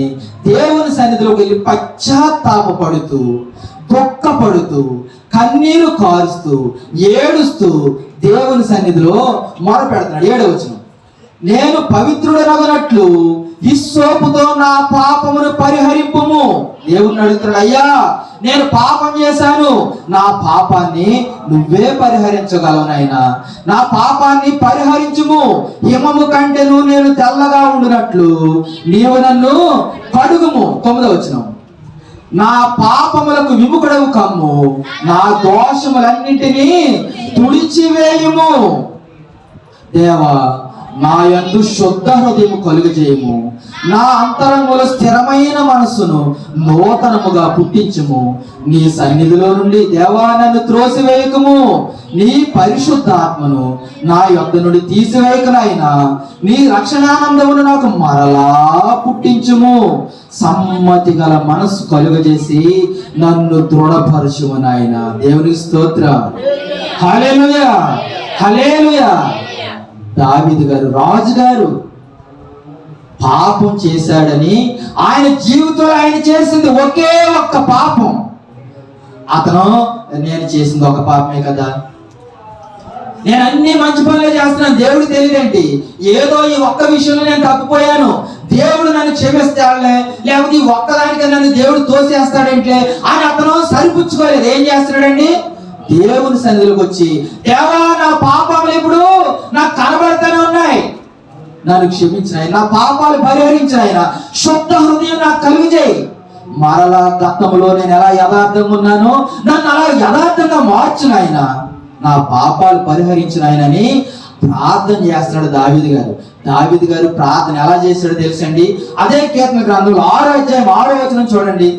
దేవుని సన్నిధిలోకి వెళ్ళి పశ్చాత్తాపడుతూ, దుఃఖపడుతూ, కన్నీరు కారుస్తూ, ఏడుస్తూ దేవుని సన్నిధిలో మొర పెడుతున్నాడు. 7వ వచనం. నేను పవిత్రుడనగునట్లు హిస్సోపుతో నా పాపమును పరిహరింపుము. దేవుని అడుగుతున్నాడు, అయ్యా నేను పాపం చేశాను, నా పాపాన్ని నువ్వే పరిహరించగలవు నాయనా, నా పాపాన్ని పరిహరించుము, హిమము కంటేను నేను తెల్లగా ఉండునట్లు నీవు నన్ను కడుగుము. 9వ వచనం. నా పాపములకు విముఖుడవు కమ్ము, నా దోషములన్నింటినీ తుడిచివేయుము. దేవా నా యందు శుద్ధ హృదయము కలుగజేయము, నా అంతరంగంలో స్థిరమైన మనస్సును నూతనముగా పుట్టించుము. నీ సన్నిధిలో నుండి దేవా నన్ను త్రోసివేయకము, నీ పరిశుద్ధాత్మను నా యొద్ద నుండి తీసివేయకనైనా నీ రక్షణానందమును నాకు మరలా పుట్టించుము. సమ్మతి గల మనస్సు కలుగజేసి నన్ను దృఢపరచుము నాయన. దేవునికి స్తోత్రం. హల్లెలూయా, హల్లెలూయా. దావీదు గారు, రాజుగారు పాపం చేశాడని ఆయన జీవితంలో ఆయన చేసింది ఒకే ఒక్క పాపం. అతను నేను చేసింది ఒక పాపమే కదా, నేను అన్ని మంచి పనులే చేస్తున్నాను, దేవుడు తెలియదేంటి, ఏదో ఈ ఒక్క విషయంలో నేను తప్పిపోయాను, దేవుడు నన్ను క్షమిస్తాడులే, లేకపోతే ఈ ఒక్కదానికి నన్ను దేవుడు తోసేస్తాడంటే అని అతను సరిపుచ్చుకోలేదు. ఏం చేస్తున్నాడండి? దేవుని సన్నిధిలోకి వచ్చి, దేవా నా పాపములు ఇప్పుడు నాకు కనబడతానే ఉన్నాయి, నన్ను క్షమించిన ఆయన, నా పాపాలు పరిహరించిన ఆయన, శుద్ధ హృదయం నాకు కలుగజేయి, మరలా గతంలో నేను ఎలా యథార్థంగా ఉన్నానో నన్ను అలా యథార్థంగా మార్చిన ఆయన, నా పాపాలు పరిహరించిన ఆయనని ప్రార్థన చేస్తున్నాడు దావీదు గారు. దావీదు గారు ప్రార్థన ఎలా చేశాడో తెలుసండి? అదే కీర్తన గ్రంథంలో 6వ అధ్యాయం 6వ వచనం చూడండి.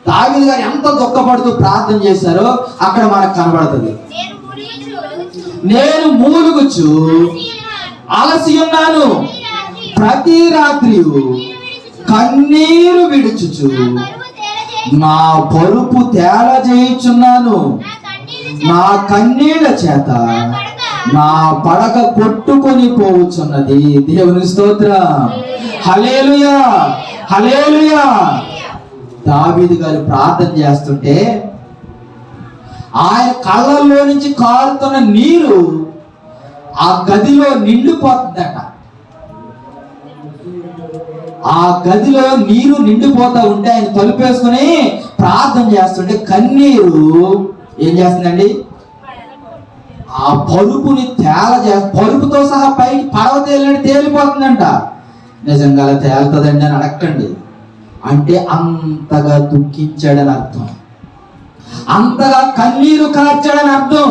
దావీదు గారు ఎంత దుఃఖపడుతూ ప్రార్థన చేశారో అక్కడ మనకు కనబడుతుంది. నేను మూలుగుచు అలసి ఉన్నాను, ప్రతి రాత్రి కన్నీరు విడుచుచు నా పరుపు తేల చేయుచున్నాను, నా కన్నీళ్ల చేత నా పడక కొట్టుకొని పోవచ్చున్నది. దేవుని స్తోత్రం. హల్లెలూయా, హల్లెలూయా. దావీదు గారు ప్రార్థన చేస్తుంటే ఆయన కళ్ళల్లో నుంచి కారుతున్న నీరు ఆ గదిలో నిండిపోతుందట. ఆ గదిలో నీరు నిండిపోతా ఉంటే ఆయన తలుపేసుకుని ప్రార్థన చేస్తుంటే కన్నీరు ఏం చేస్తుందండి, ఆ పరుపుని పరుపుతో సహా పైకి పడవ తేలిపోతుందంట. నిజంగా అలా తేలుతుందండి అని అడగండి. అంటే అంతగా దుఃఖించాడని అర్థం, అంతగా కన్నీరు కార్చాడని అర్థం,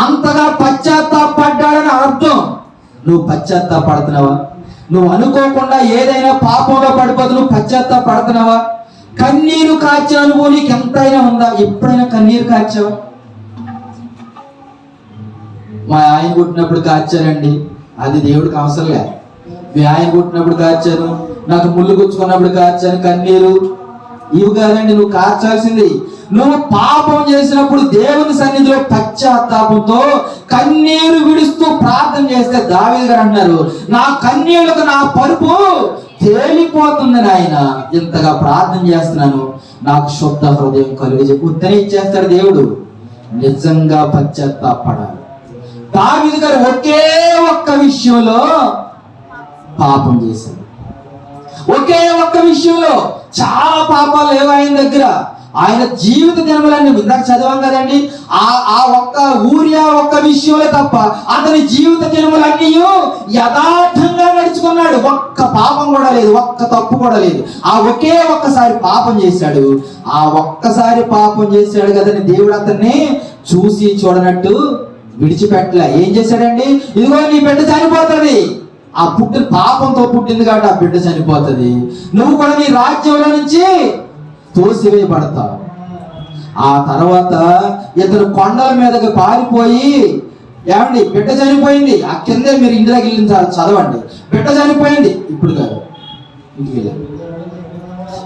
అంతగా పశ్చాత్తాపడ్డాడని అర్థం. నువ్వు పశ్చాత్తాపడుతున్నావా? నువ్వు అనుకోకుండా ఏదైనా పాపంలో పడిపోతే నువ్వు పశ్చాత్తాపడుతున్నావా? కన్నీరు కార్చే అనుభవం నీకు ఎంతైనా ఉందా? ఎప్పుడైనా కన్నీరు కార్చావా? మా ఆయన పుట్టినప్పుడు కార్చానండి, అది దేవుడికి అవసరం లే. మీ ఆయన పుట్టినప్పుడు కార్చాను, నాకు ముళ్ళు గుచ్చుకున్నప్పుడు కార్చాను. కన్నీరు ఇవి కాదండి నువ్వు కార్చాల్సింది. నువ్వు పాపం చేసినప్పుడు దేవుని సన్నిధిలో పశ్చాత్తాపంతో కన్నీరు విడుస్తూ ప్రార్థన చేస్తే దావీదు గారు అంటున్నారు, నా కన్నీళ్లకు నా పరుపు తేలిపోతుంది నాయన. ఇంతగా ప్రార్థన చేస్తున్నాను, నాకు శుద్ధ హృదయం కలుగజేసి ఉత్తనే ఇచ్చేస్తాడు దేవుడు. నిజంగా పశ్చాత్తాపడాలి. దావీదు గారు ఒకే ఒక్క విషయంలో పాపం చేశాడు. ఒకే ఒక్క విషయంలో, చాలా పాపాలు లేవు ఆయన దగ్గర. ఆయన జీవిత దినములన్నీ ఇందాక చదివాం కదండి, ఆ ఒక్క ఊరియా ఒక్క విషయంలో తప్ప అతని జీవిత దినములన్నీ యథార్థంగా నడుచుకున్నాడు. ఒక్క పాపం కూడా లేదు, ఒక్క తప్పు కూడా లేదు. ఆ ఒకే ఒక్కసారి పాపం చేశాడు. ఆ ఒక్కసారి పాపం చేశాడు కదని దేవుడు అతన్ని చూసి చూడనట్టు విడిచిపెట్టలే. ఏం చేశాడండి, ఇదిగో నీ బిడ్డ చనిపోతుంది, ఆ పుట్టిన పాపంతో పుట్టింది కాబట్టి ఆ బిడ్డ చనిపోతుంది, నువ్వు కూడా నీ రాజ్యంలో నుంచి తోసివేయబడతావు. ఆ తర్వాత ఇతను కొండల మీదకి పారిపోయి, ఏమండి బిడ్డ చనిపోయింది, ఆ కిందే మీరు ఇంటికి వెళ్ళిన చదవండి, బిడ్డ చనిపోయింది, ఇప్పుడు కాదు ఇంటికి వెళ్ళారు,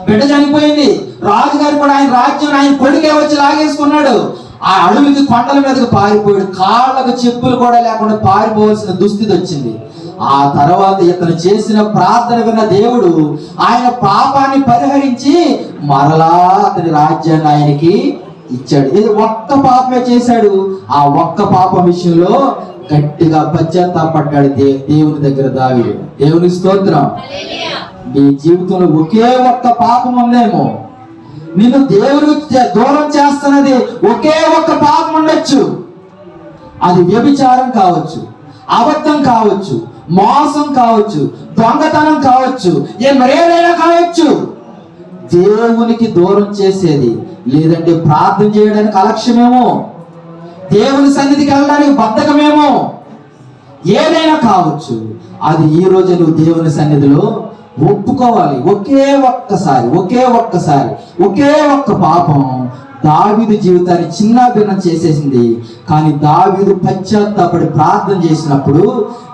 బిడ్డ చనిపోయింది. రాజుగారు కూడా ఆయన రాజ్యం ఆయన కొడుకే వచ్చి లాగేసుకున్నాడు. ఆ అడవికి కొండల మీదకి పారిపోయాడు. కాళ్ళకు చెప్పులు కూడా లేకుండా పారిపోవాల్సిన దుస్థితి వచ్చింది. ఆ తర్వాత ఇతను చేసిన ప్రార్థన విన్న దేవుడు ఆయన పాపాన్ని పరిహరించి మరలా అతని రాజ్యాన్ని ఆయనకి ఇచ్చాడు. ఇది ఒక్క పాపమే చేశాడు. ఆ ఒక్క పాపం విషయంలో గట్టిగా పశ్చాత్తాపడ్డాడు దేవుని దగ్గర దావీదు. దేవుని స్తోత్రం. నీ జీవితంలో ఒకే ఒక్క పాపం ఉందేమో, నిన్ను దేవునికి దూరం చేస్తున్నది ఒకే ఒక్క పాపం ఉండొచ్చు. అది వ్యభిచారం కావచ్చు, అబద్ధం కావచ్చు, మోసం కావచ్చు, దొంగతనం కావచ్చు, మరేదైనా కావచ్చు. దేవునికి దూరం చేసేది, లేదంటే ప్రార్థన చేయడానికి అలక్ష్యమేమో, దేవుని సన్నిధికి వెళ్ళడానికి బద్ధకమేమో, ఏదైనా కావచ్చు. అది ఈ రోజు నువ్వు దేవుని సన్నిధిలో ఒప్పుకోవాలి. ఒకే ఒక్కసారి ఒకే ఒక్క పాపం దావీదు జీవితాన్ని చిన్నాభిన్నం చేసేసింది. కానీ దావీదు పశ్చాత్తాపడి ప్రార్థన చేసినప్పుడు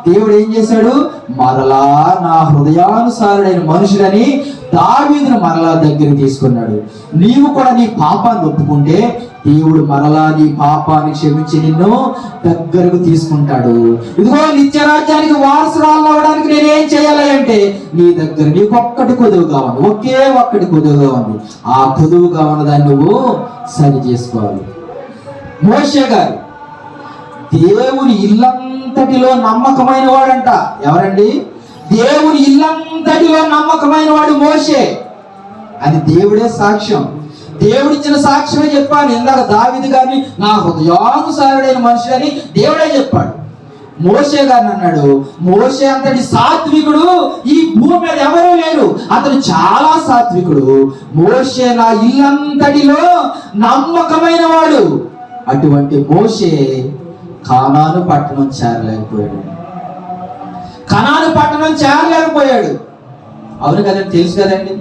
దేవుడు ఏం చేశాడు, మరలా నా హృదయానుసారుడైన మనుషులని దావీదును మరలా దగ్గరికి తీసుకున్నాడు. నీవు కూడా నీ పాపాన్ని ఒప్పుకుంటే దేవుడు మరలా నీ పాపాన్ని క్షమించి నిన్ను దగ్గరకు తీసుకుంటాడు. ఇదిగో నిత్యరాజ్యానికి వారసురాలు అవడానికి నేనేం చేయాలి అంటే, నీ దగ్గర నీకు ఒక్కటి కొదువుగా ఉంది, ఒకే ఒక్కటి కొదువుగా ఉంది. ఆ కొదువుగా ఉన్నదాన్ని నువ్వు సరి చేసుకోవాలి. మోషే గారు దేవుని ఇల్లంతటిలో నమ్మకమైన వాడంట. ఎవరండి? దేవుని ఇల్లంతటిలో నమ్మకమైన వాడు మోషే. అది దేవుడే సాక్ష్యం, దేవుడిచ్చిన సాక్ష్యమే చెప్పాను. ఇందాక దావీదు గారిని నా హృదయానుసారుడైన మనిషి అని దేవుడే చెప్పాడు. మోషే గారిని అన్నాడు, మోషే అంతటి సాత్వికుడు ఈ భూమి మీద ఎవరూ లేరు, అతను చాలా సాత్వికుడు. మోషే నా ఇల్లంతటిలో నమ్మకమైన వాడు. అటువంటి మోషే కానాను పట్టణం చేరలేకపోయాడు. అవును కదండి, తెలుసు కదండి.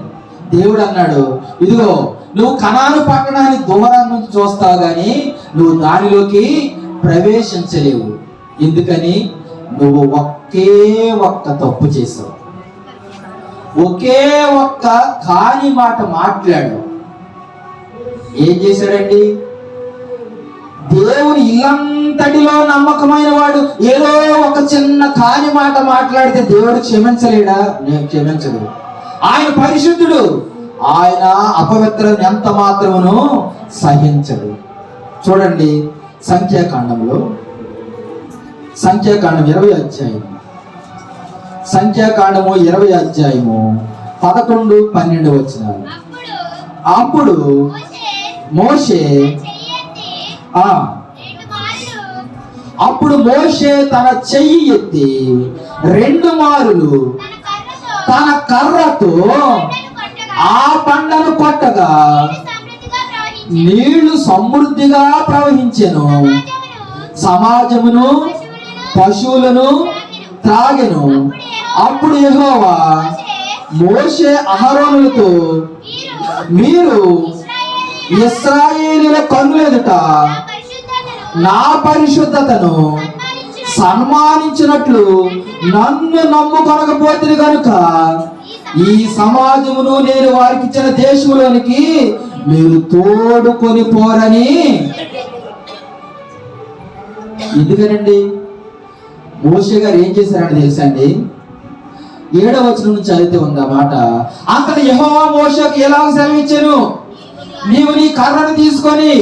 దేవుడు అన్నాడు, ఇదిగో నువ్వు కనాను పట్టణాన్ని దూరం నుంచి చూస్తావు కానీ నువ్వు దానిలోకి ప్రవేశించలేవు. ఎందుకని? నువ్వు ఒకే ఒక్క తప్పు చేసావు, ఒకే ఒక్క కాని మాట మాట్లాడు. ఏం చేశాడండి? దేవుని ఇల్లంతటిలో నమ్మకమైన వాడు ఏదో ఒక చిన్న కాని మాట మాట్లాడితే దేవుడు క్షమించలేడా? నేను క్షమించడు. ఆయన పరిశుద్ధుడు, ఆయన అపవిత్రం ఎంత మాత్రమును సహించడు. చూడండి సంఖ్యాకాండంలో, సంఖ్యాకాండం 20 అధ్యాయం, సంఖ్యాకాండము 20 అధ్యాయము 11, 12 వచనాలు. అప్పుడు మోషే అప్పుడు మోషే తన చెయ్యి ఎత్తి 2 మారులు తన కర్రతో ఆ బండను కొట్టగా నీళ్లు సమృద్ధిగా ప్రవహించెను, సమాజమును పశువులను త్రాగెను. అప్పుడు యెహోవా మోషే అహరోనులతో, మీరు ఇశ్రాయేలీయుల కన్నులెదుట నా పరిశుద్ధతను సన్మానించినట్లు నన్ను నమ్ముకొనకపోతే కనుక ఈ సమాజమును నేను వారికి ఇచ్చిన దేశంలోనికి మీరు తోడుకొని పోరని. ఎందుకనండి మోషే గారు ఏం చేశారని తెలుసా అండి? 7వ వచనం నుంచి చదివితే ఉంది ఆ మాట. అంతట యెహోవా మోషేకు ఎలా సెలవిచ్చెను, నీవు నీ కర్రను తీసుకొని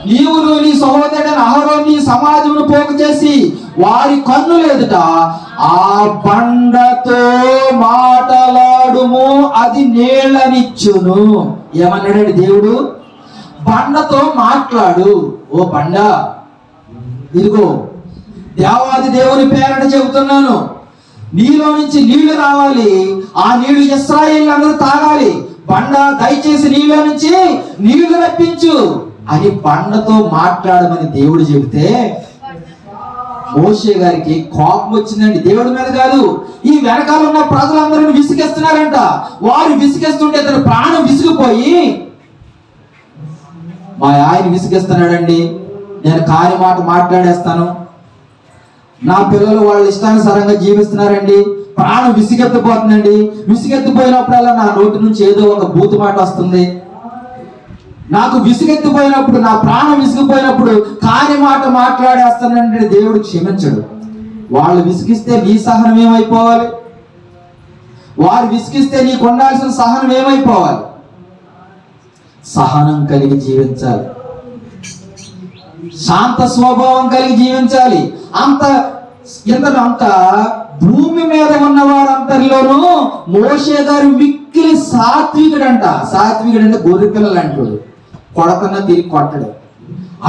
నీవును నీ సహోదరుడైన అహరోను సమాజమును పోగు చేసి వారి కన్నుల ఎదుట ఆ బండతో మాటలాడుము, అది నీళ్ళనిచ్చును. ఏమన్నాడండి దేవుడు? బండతో మాట్లాడు. ఓ బండ, ఇదిగో దేవాది దేవుని పేరట చెబుతున్నాను, నీలో నుంచి నీళ్లు రావాలి, ఆ నీళ్లు ఇశ్రాయేలు అందరూ తాగాలి. బండ దయచేసి నీళ్ళ నుంచి నీళ్లు రప్పించు అని బండతో మాట్లాడమని దేవుడు చెబితే మోషే గారికి కోపం వచ్చిందండి. దేవుడి మీద కాదు, ఈ వెనకాల ఉన్న ప్రజలందరూ విసిగేస్తున్నారంట. వారు విసిగేస్తుంటే తన ప్రాణం విసిగిపోయి, మా ఆయన విసిగేస్తున్నాడండి, నేను కాని మాట మాట్లాడేస్తాను, నా పిల్లలు వాళ్ళ ఇష్టానుసారంగా జీవిస్తున్నారండి, ప్రాణం విసిగెత్తిపోతుందండి. విసిగెత్తిపోయినప్పుడల్లా నా నోటి నుంచి ఏదో ఒక బూతు మాట వస్తుంది. నాకు విసిగెత్తిపోయినప్పుడు, నా ప్రాణం విసిగిపోయినప్పుడు కాని మాట మాట్లాడేస్తానంటే దేవుడు క్షమించడు. వాళ్ళు విసిగిస్తే నీ సహనం ఏమైపోవాలి? వారు విసిగిస్తే నీకు ఉండాల్సిన సహనం ఏమైపోవాలి? సహనం కలిగి జీవించాలి, శాంత స్వభావం కలిగి జీవించాలి. అంత భూమి మీద ఉన్న వారందరిలోనూ మోషే గారు మిక్కిలి సాత్వికుడంట. సాత్వికుడు అంటే గొర్రె పిల్లలు అంటాడు, కొడకన్నా తిరిగి కొట్టడు.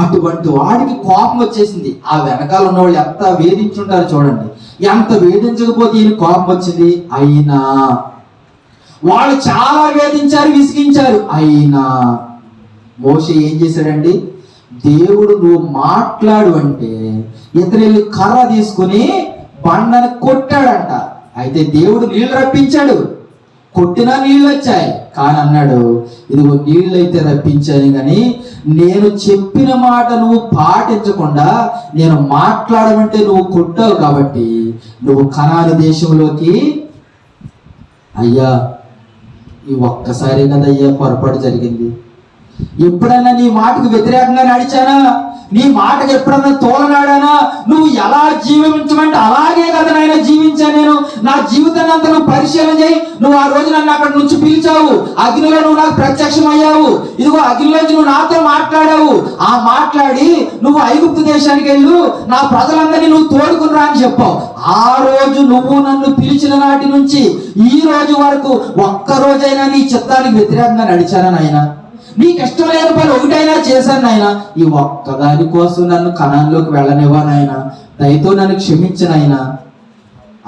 అటువంటి వాడికి కోపం వచ్చేసింది. ఆ వెనకాల ఉన్న వాళ్ళు ఎంత వేధించుంటారు చూడండి. ఎంత వేధించకపోతే ఈయన కోపం వచ్చింది. అయినా వాళ్ళు చాలా వేధించారు, విసిగించారు. అయినా మోషే ఏం చేశాడండి? దేవుడు నువ్వు మాట్లాడు అంటే ఇతరులు కర్ర తీసుకుని బండను కొట్టాడంట. అయితే దేవుడు నీళ్లు రప్పించాడు, కొట్టినా నీళ్ళు వచ్చాయి. కానీ అన్నాడు, ఇదిగో నీళ్ళు అయితే రప్పించాను, కానీ నేను చెప్పిన మాట నువ్వు పాటించకుండా నేను మాట్లాడమంటే నువ్వు కొట్టావు కాబట్టి నువ్వు కనాను దేశంలోకి. అయ్యా, ఈ ఒక్కసారి కదయ్యా పొరపాటు జరిగింది. ఎప్పుడైనా నీ మాటకు వ్యతిరేకంగా నడిచానా? నీ మాటకు ఎప్పుడన్నా తోలనాడానా? నువ్వు ఎలా జీవించమంటే అలాగే కదా నాయన జీవించా. నేను నా జీవితాన్ని అంతా నువ్వు పరిశీలన చేయి. నువ్వు ఆ రోజు నన్ను అక్కడ నుంచి పిలిచావు, అగ్నిలో నువ్వు నాకు ప్రత్యక్షం అయ్యావు. ఇదిగో అగ్నిలోంచి నువ్వు నాతో మాట్లాడావు. ఆ మాట్లాడి నువ్వు ఐగుప్తు దేశానికి వెళ్ళు, నా ప్రజలందరినీ నువ్వు తోడుకుని రా అని చెప్పావు. ఆ రోజు నువ్వు నన్ను పిలిచిన నాటి నుంచి ఈ రోజు వరకు ఒక్క రోజైనా నీ చిత్తానికి వ్యతిరేకంగా నడిచానా నాయన? నీకు ఇష్టం లేని పని ఒకటైనా చేశాను నాయన. ఈ ఒక్కదాని కోసం నన్ను కణాల్లోకి వెళ్ళనివ్వా నాయన, దయతో నన్ను క్షమించిన ఆయన.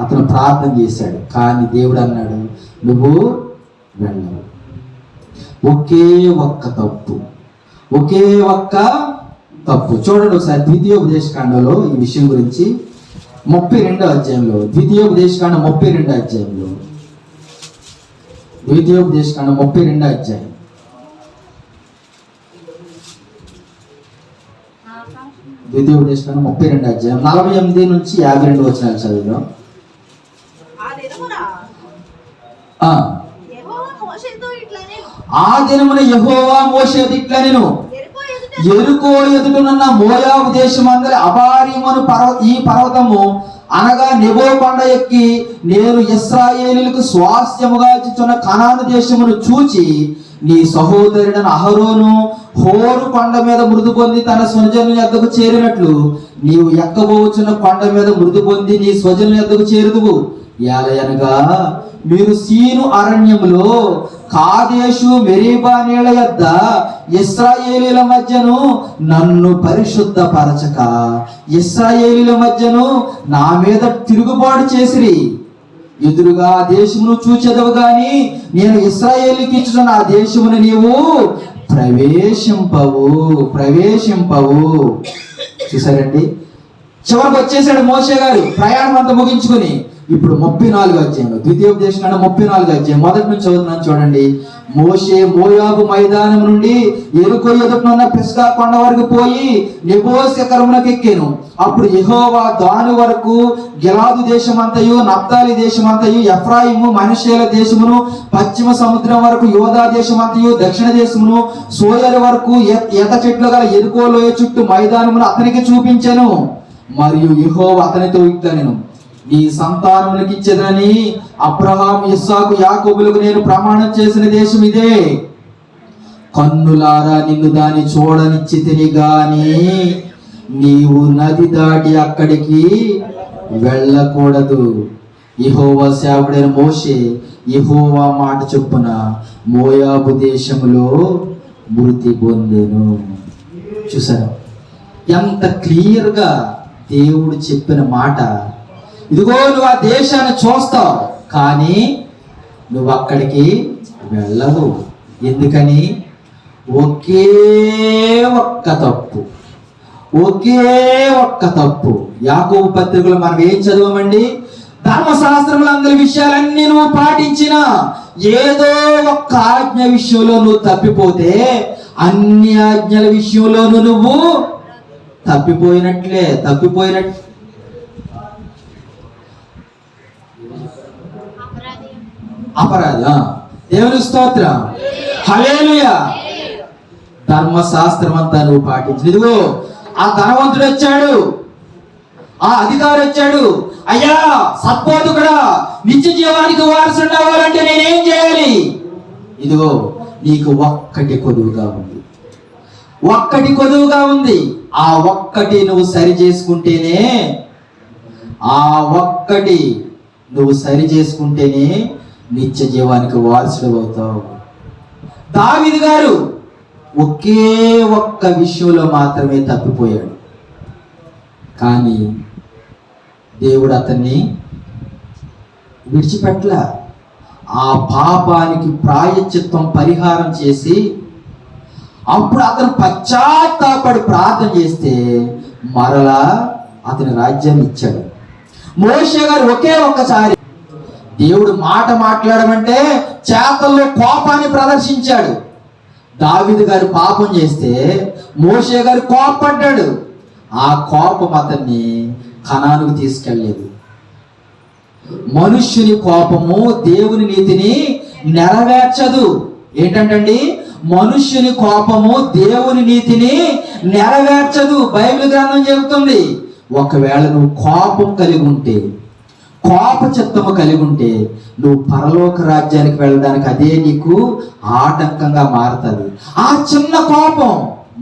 అతను ప్రార్థన చేశాడు. కానీ దేవుడు అన్నాడు, నువ్వు వెళ్ళవు. ఒకే ఒక్క తప్పు, ఒకే ఒక్క తప్పు. చూడండి ఒకసారి ద్వితీయోపదేశకాండంలో ఈ విషయం గురించి 32వ అధ్యాయంలో, ద్వితీయోపదేశకాండం 32వ అధ్యాయంలో, ద్వితీయోపదేశకాండం 32వ అధ్యాయం ద్వితీయోపదేశకాండం 32వ అధ్యాయం 48 నుంచి 52 వచనాలు చదువుదాం. ఆ దినమున యెహోవా మోషేతో ఇట్లా నేను యెరికో ఎదుటనున్న మోయాబు దేశమందరి అబారీమును ఈ పర్వతము అనగా నెబో కొండ ఎక్కి నేను ఇశ్రాయేలీయులకు స్వాస్థ్యముగా ఇచ్చుచున్న కనాను దేశమును చూచి నీ సహోదరుడైన అహరోను హోరు కొండ మీద మృదు పొంది తన స్వజనుల యొద్దకు చేరినట్లు నీవు ఎక్కబోచున్న కొండ మీద మృదు పొంది నీ స్వజనుల యొద్దకు చేరుదువు. ఏలయనగా మీరు సీను అరణ్యములో కాదేశు మెరీబా నీళ్ల యొద్ద ఇశ్రాయేలీయుల మధ్యను నన్ను పరిశుద్ధపరచక ఇశ్రాయేలీయుల మధ్యను నా మీద తిరుగుబాటు చేసిరి. ఎదురుగా ఆ దేశమును చూచెదవు గాని నేను ఇశ్రాయేలుకి ఇచ్చిన ఆ దేశమును నీవు ప్రవేశింపవు. చూసారండి, చివరికి వచ్చేసాడు మోషే గారు ప్రయాణం అంతా ముగించుకుని. ఇప్పుడు 34 అధ్యాయం, ద్వితీయోపదేశం 34 అధ్యాయం మొదటి నుంచి చదువుతున్నాను చూడండి. మోషే మోయాబు మైదానం నుండి యెరికో ఎదుటనున్న పిస్గా కొండ వరకు పోయి నెబో శిఖరమునకు ఎక్కాను. అప్పుడు యెహోవా దాను వరకు గిలాదు దేశమంతయు నప్తాలి దేశమంతయు ఎఫ్రాయిము మనష్షేల దేశమును పశ్చిమ సముద్రం వరకు యోదా దేశమంతయు దక్షిణ దేశమును సోయరు వరకు ఈత చెట్లు గల యెరికో లోయ చుట్టూ మైదానమును అతనికి చూపించాను. మరియు యెహోవా అతనితో ఇట్లనెను, నీ సంతానమునికి ఇచ్చేదని అబ్రహాము ఇస్సాకు యాకోబులకు నేను ప్రమాణం చేసిన దేశం ఇదే. కన్నులారా నిన్ను దాన్ని చూడనిచ్చితిని గాని నీవు నది దాటి అక్కడికి వెళ్ళకూడదు. యెహోవా సేవకుడైన మోషే యెహోవా మాట చొప్పున మోయాబు దేశములో మృతి పొందెను. చూసారా ఎంత క్లియర్గా దేవుడు చెప్పిన మాట. ఇదిగో నువ్వు ఆ దేశాన్ని చూస్తావు కానీ నువ్వు అక్కడికి వెళ్ళవు. ఎందుకని? ఒకే ఒక్క తప్పు. యాకోబు పత్రికలో మనం ఏం చదవమండి? ధర్మశాస్త్రములు అందరి విషయాలన్నీ నువ్వు పాటించినా ఏదో ఒక్క ఆజ్ఞ విషయంలో నువ్వు తప్పిపోతే అన్ని ఆజ్ఞల విషయంలోనూ నువ్వు తప్పిపోయినట్లే. అపరాధి. దేవుని స్తోత్రం, హల్లెలూయా. ధర్మశాస్త్రం అంతా నువ్వు పాటించు. ఇదిగో ఆ ధనవంతుడు వచ్చాడు, ఆ అధికారి వచ్చాడు, అయ్యా సత్బోధకుడా నిత్య జీవానికి వారసుడు అవ్వాలంటే నేనేం చేయాలి? ఇదిగో నీకు ఒక్కటి కొదువుగా ఉంది. ఆ ఒక్కటి నువ్వు సరి చేసుకుంటేనే నిత్య జీవానికి వారసుడు అవుతావు. దావీదు గారు ఒకే ఒక్క విషయంలో మాత్రమే తప్పిపోయాడు, కానీ దేవుడు అతన్ని విడిచిపెట్టల. ఆ పాపానికి ప్రాయశ్చిత్తం పరిహారం చేసి అప్పుడు అతను పశ్చాత్తాపడి ప్రార్థన చేస్తే మరలా అతని రాజ్యాన్ని ఇచ్చాడు. మోషే గారు ఒకే ఒక్కసారి దేవుడు మాట మాట్లాడమంటే చేతల్లో కోపాన్ని ప్రదర్శించాడు. దావీదు గారు పాపం చేస్తే మోషే గారు కోపపడ్డాడు. ఆ కోపం అతన్ని కనానుకు తీసుకెళ్ళలేదు. మనుష్యుని కోపము దేవుని నీతిని నెరవేర్చదు. ఏంటంటండి? మనుష్యుని కోపము దేవుని నీతిని నెరవేర్చదు. బైబిల్ గ్రంథం చెబుతుంది. ఒకవేళ నువ్వు కోపం కలిగి ఉంటే, కోప చిత్తము కలిగి ఉంటే నువ్వు పరలోక రాజ్యానికి వెళ్ళడానికి అదే నీకు ఆటంకంగా మారుతుంది. ఆ చిన్న కోపం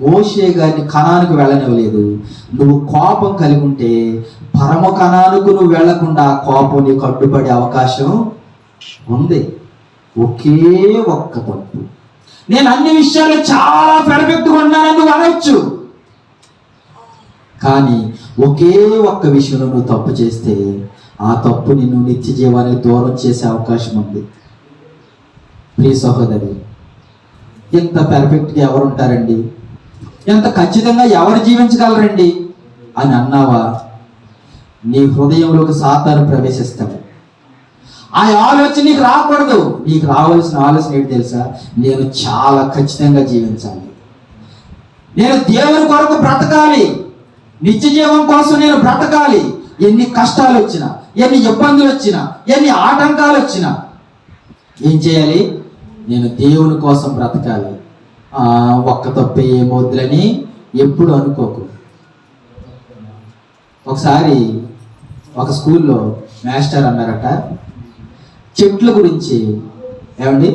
మోషే గారిని కనానుకు వెళ్ళనివ్వలేదు. నువ్వు కోపం కలిగి ఉంటే పరమ కనానుకు నువ్వు వెళ్లకుండా ఆ కోపం నీకు అడ్డుపడే అవకాశం ఉంది. ఒకే ఒక్క తప్పు. నేను అన్ని విషయాలు చాలా పెర్ఫెక్ట్గా ఉన్నానని నువ్వు అనొచ్చు, కానీ ఒకే ఒక్క విషయంలో నువ్వు తప్పు చేస్తే ఆ తప్పు నిన్ను నిత్య జీవానికి దూరం చేసే అవకాశం ఉంది. ప్రియ సహోదరి, ఎంత పెర్ఫెక్ట్గా ఎవరు ఉంటారండి? ఎంత ఖచ్చితంగా ఎవరు జీవించగలరండి అని అన్నావా, నీ హృదయంలోకి సాతాను ప్రవేశిస్తాడు. ఆ ఆలోచన నీకు రాకూడదు. నీకు రావాల్సిన ఆలోచన ఏంటి తెలుసా? నేను చాలా ఖచ్చితంగా జీవించాలి, నేను దేవుని కొరకు బ్రతకాలి, నిత్య జీవం కోసం నేను బ్రతకాలి. ఎన్ని కష్టాలు వచ్చినా, ఎన్ని ఇబ్బందులు వచ్చినా, ఎన్ని ఆటంకాలు వచ్చినా ఏం చేయాలి? నేను దేవుని కోసం బ్రతకాలి. ఒక్క తప్పే ఏమవుతుందని ఎప్పుడు అనుకోకు. ఒకసారి ఒక స్కూల్లో మాస్టర్ అన్నారట, చెట్ల గురించి, ఏమండి,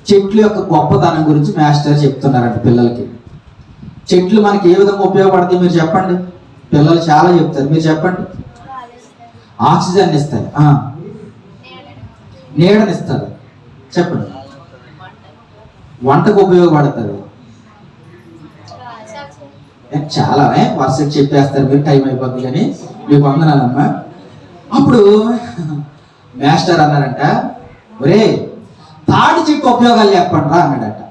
చెట్ల యొక్క గొప్పతనం గురించి మాస్టర్ చెప్తున్నారట పిల్లలకి. చెట్లు మనకి ఏ విధంగా ఉపయోగపడతాయి మీరు చెప్పండి. పిల్లలు చాలా చెప్తారు, మీరు చెప్పండి. ఆక్సిజన్ ఇస్తాయి, నీడనిస్తారు, చెప్పండి. వంటకు ఉపయోగపడుతుంది, చాలా వరుసకి చెప్పేస్తారు మీరు, టైం అయిపోద్ది కానీ మీకు వందనాలమ్మా. అప్పుడు మాస్టర్ అన్నారంట, ఒరే తాడి చెట్టు ఉపయోగాలు చెప్పండి రా అన్నాడట.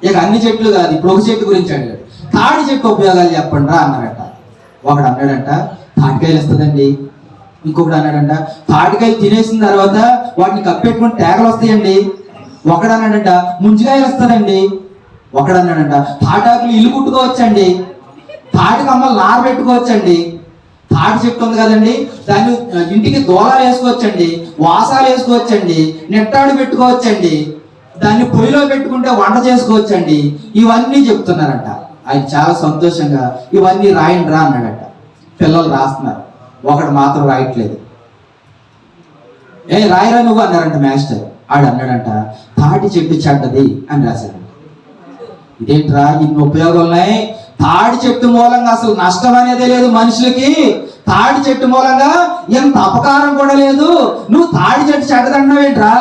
ఇక అన్ని చెట్లు కాదు, ఇప్పుడు ఒక చెట్టు గురించి అడిగాడు. తాడి చెట్టు ఉపయోగాలు చెప్పండి రా అన్నాడట. ఒకడు అన్నాడంట, తాటికాయలు ఇస్తుందండి. ఇంకొకటి అన్నాడంట, తాటికాయలు తినేసిన తర్వాత వాటిని కప్పెట్టుకుని తేగలు వస్తాయండి. ఒకడు అన్నాడంట, ముంజికాయలు వస్తుందండి. ఒకడు అన్నాడంట, తాటాకులు ఇల్లు కుట్టుకోవచ్చండి, తాటి కమ్మలు నార పెట్టుకోవచ్చండి, తాటి చెట్టు ఉంది కదండి దాన్ని ఇంటికి దూలాలు వేసుకోవచ్చండి, వాసాలు వేసుకోవచ్చండి, నెట్టాడు పెట్టుకోవచ్చండి, దాన్ని పొయ్యిలో పెట్టుకుంటే వంట చేసుకోవచ్చండి. ఇవన్నీ చెప్తున్నారంట. ఆయన చాలా సంతోషంగా ఇవన్నీ రాయండి రా అన్నాడట. పిల్లలు రాస్తున్నారు, ఒకడు మాత్రం రాయట్లేదు. రాయరా నువ్వు అన్నారంట మాస్టర్. ఆడు అన్నాడంట, తాటి చెట్టు చెడ్డది అని రాశాడంట. ఇదేంట్రా ఇన్ని ఉపయోగాలున్నాయి, తాడి చెట్టు మూలంగా అసలు నష్టం అనేదే లేదు మనుషులకి, తాడి చెట్టు మూలంగా ఎంత అపకారం కూడా లేదు, నువ్వు తాడి చెట్టు చెడ్డదంటున్నావు ఏంట్రా?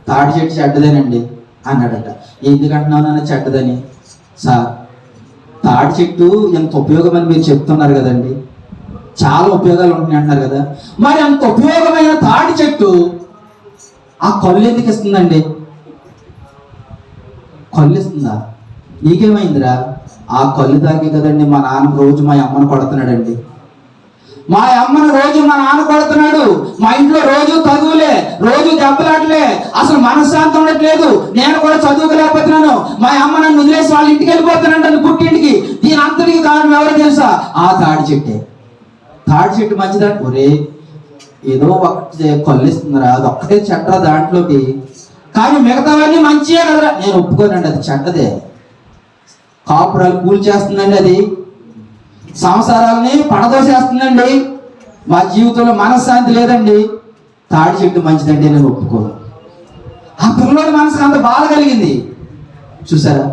తాడి చెట్టు చెడ్డదేనండి అన్నాడట. ఎందుకంటున్నావు నాన్న చెడ్డదని? సార్ తాడి చెట్టు ఎంత ఉపయోగం అని మీరు చెప్తున్నారు కదండి, చాలా ఉపయోగాలు ఉంటున్నాయి అంటున్నారు కదా, మరి అంత ఉపయోగమైన తాడి చెట్టు ఆ కళ్ళు ఎందుకు ఇస్తుందండి? కళ్ళు ఇస్తుందా? నీకేమైందిరా? ఆ కళ్ళు తాగే కదండి మా నాన్న రోజు మా అమ్మను కొడుతున్నాడండి, మా అమ్మను రోజు మా నాన్న కొడుతున్నాడు, మా ఇంట్లో రోజు చదువులే, రోజు దెబ్బలాట్లే, అసలు మనశ్శాంతి ఉండట్లేదు, నేను కూడా చదువుకోలేకపోతున్నాను, మా అమ్మ నన్ను వదిలేసి వాళ్ళ ఇంటికి వెళ్ళిపోతున్నాడు పుట్టింటికి. దీని అంతటికి కారణం ఎవరో తెలుసా? ఆ తాడి చెట్టే. తాడి చెట్టు మంచిదంటే, ఒరే ఏదో ఒకటి కళ్ళిస్తుందిరా, అది ఒక్కటే చెడ్డరా దాంట్లోకి, కానీ మిగతావన్నీ మంచియే కదరా. నేను ఒప్పుకోనండి, అది చెడ్డదే. కాపురాలు కూల్ చేస్తుందండి, అది సంసారాలని పడదోసేస్తుందండి, మా జీవితంలో మనశ్శాంతి లేదండి. తాడి చెట్టు మంచిదండి, నేను ఒప్పుకోను. ఆ పిల్లల మనసుకు అంత బాధ కలిగింది. చూసారా,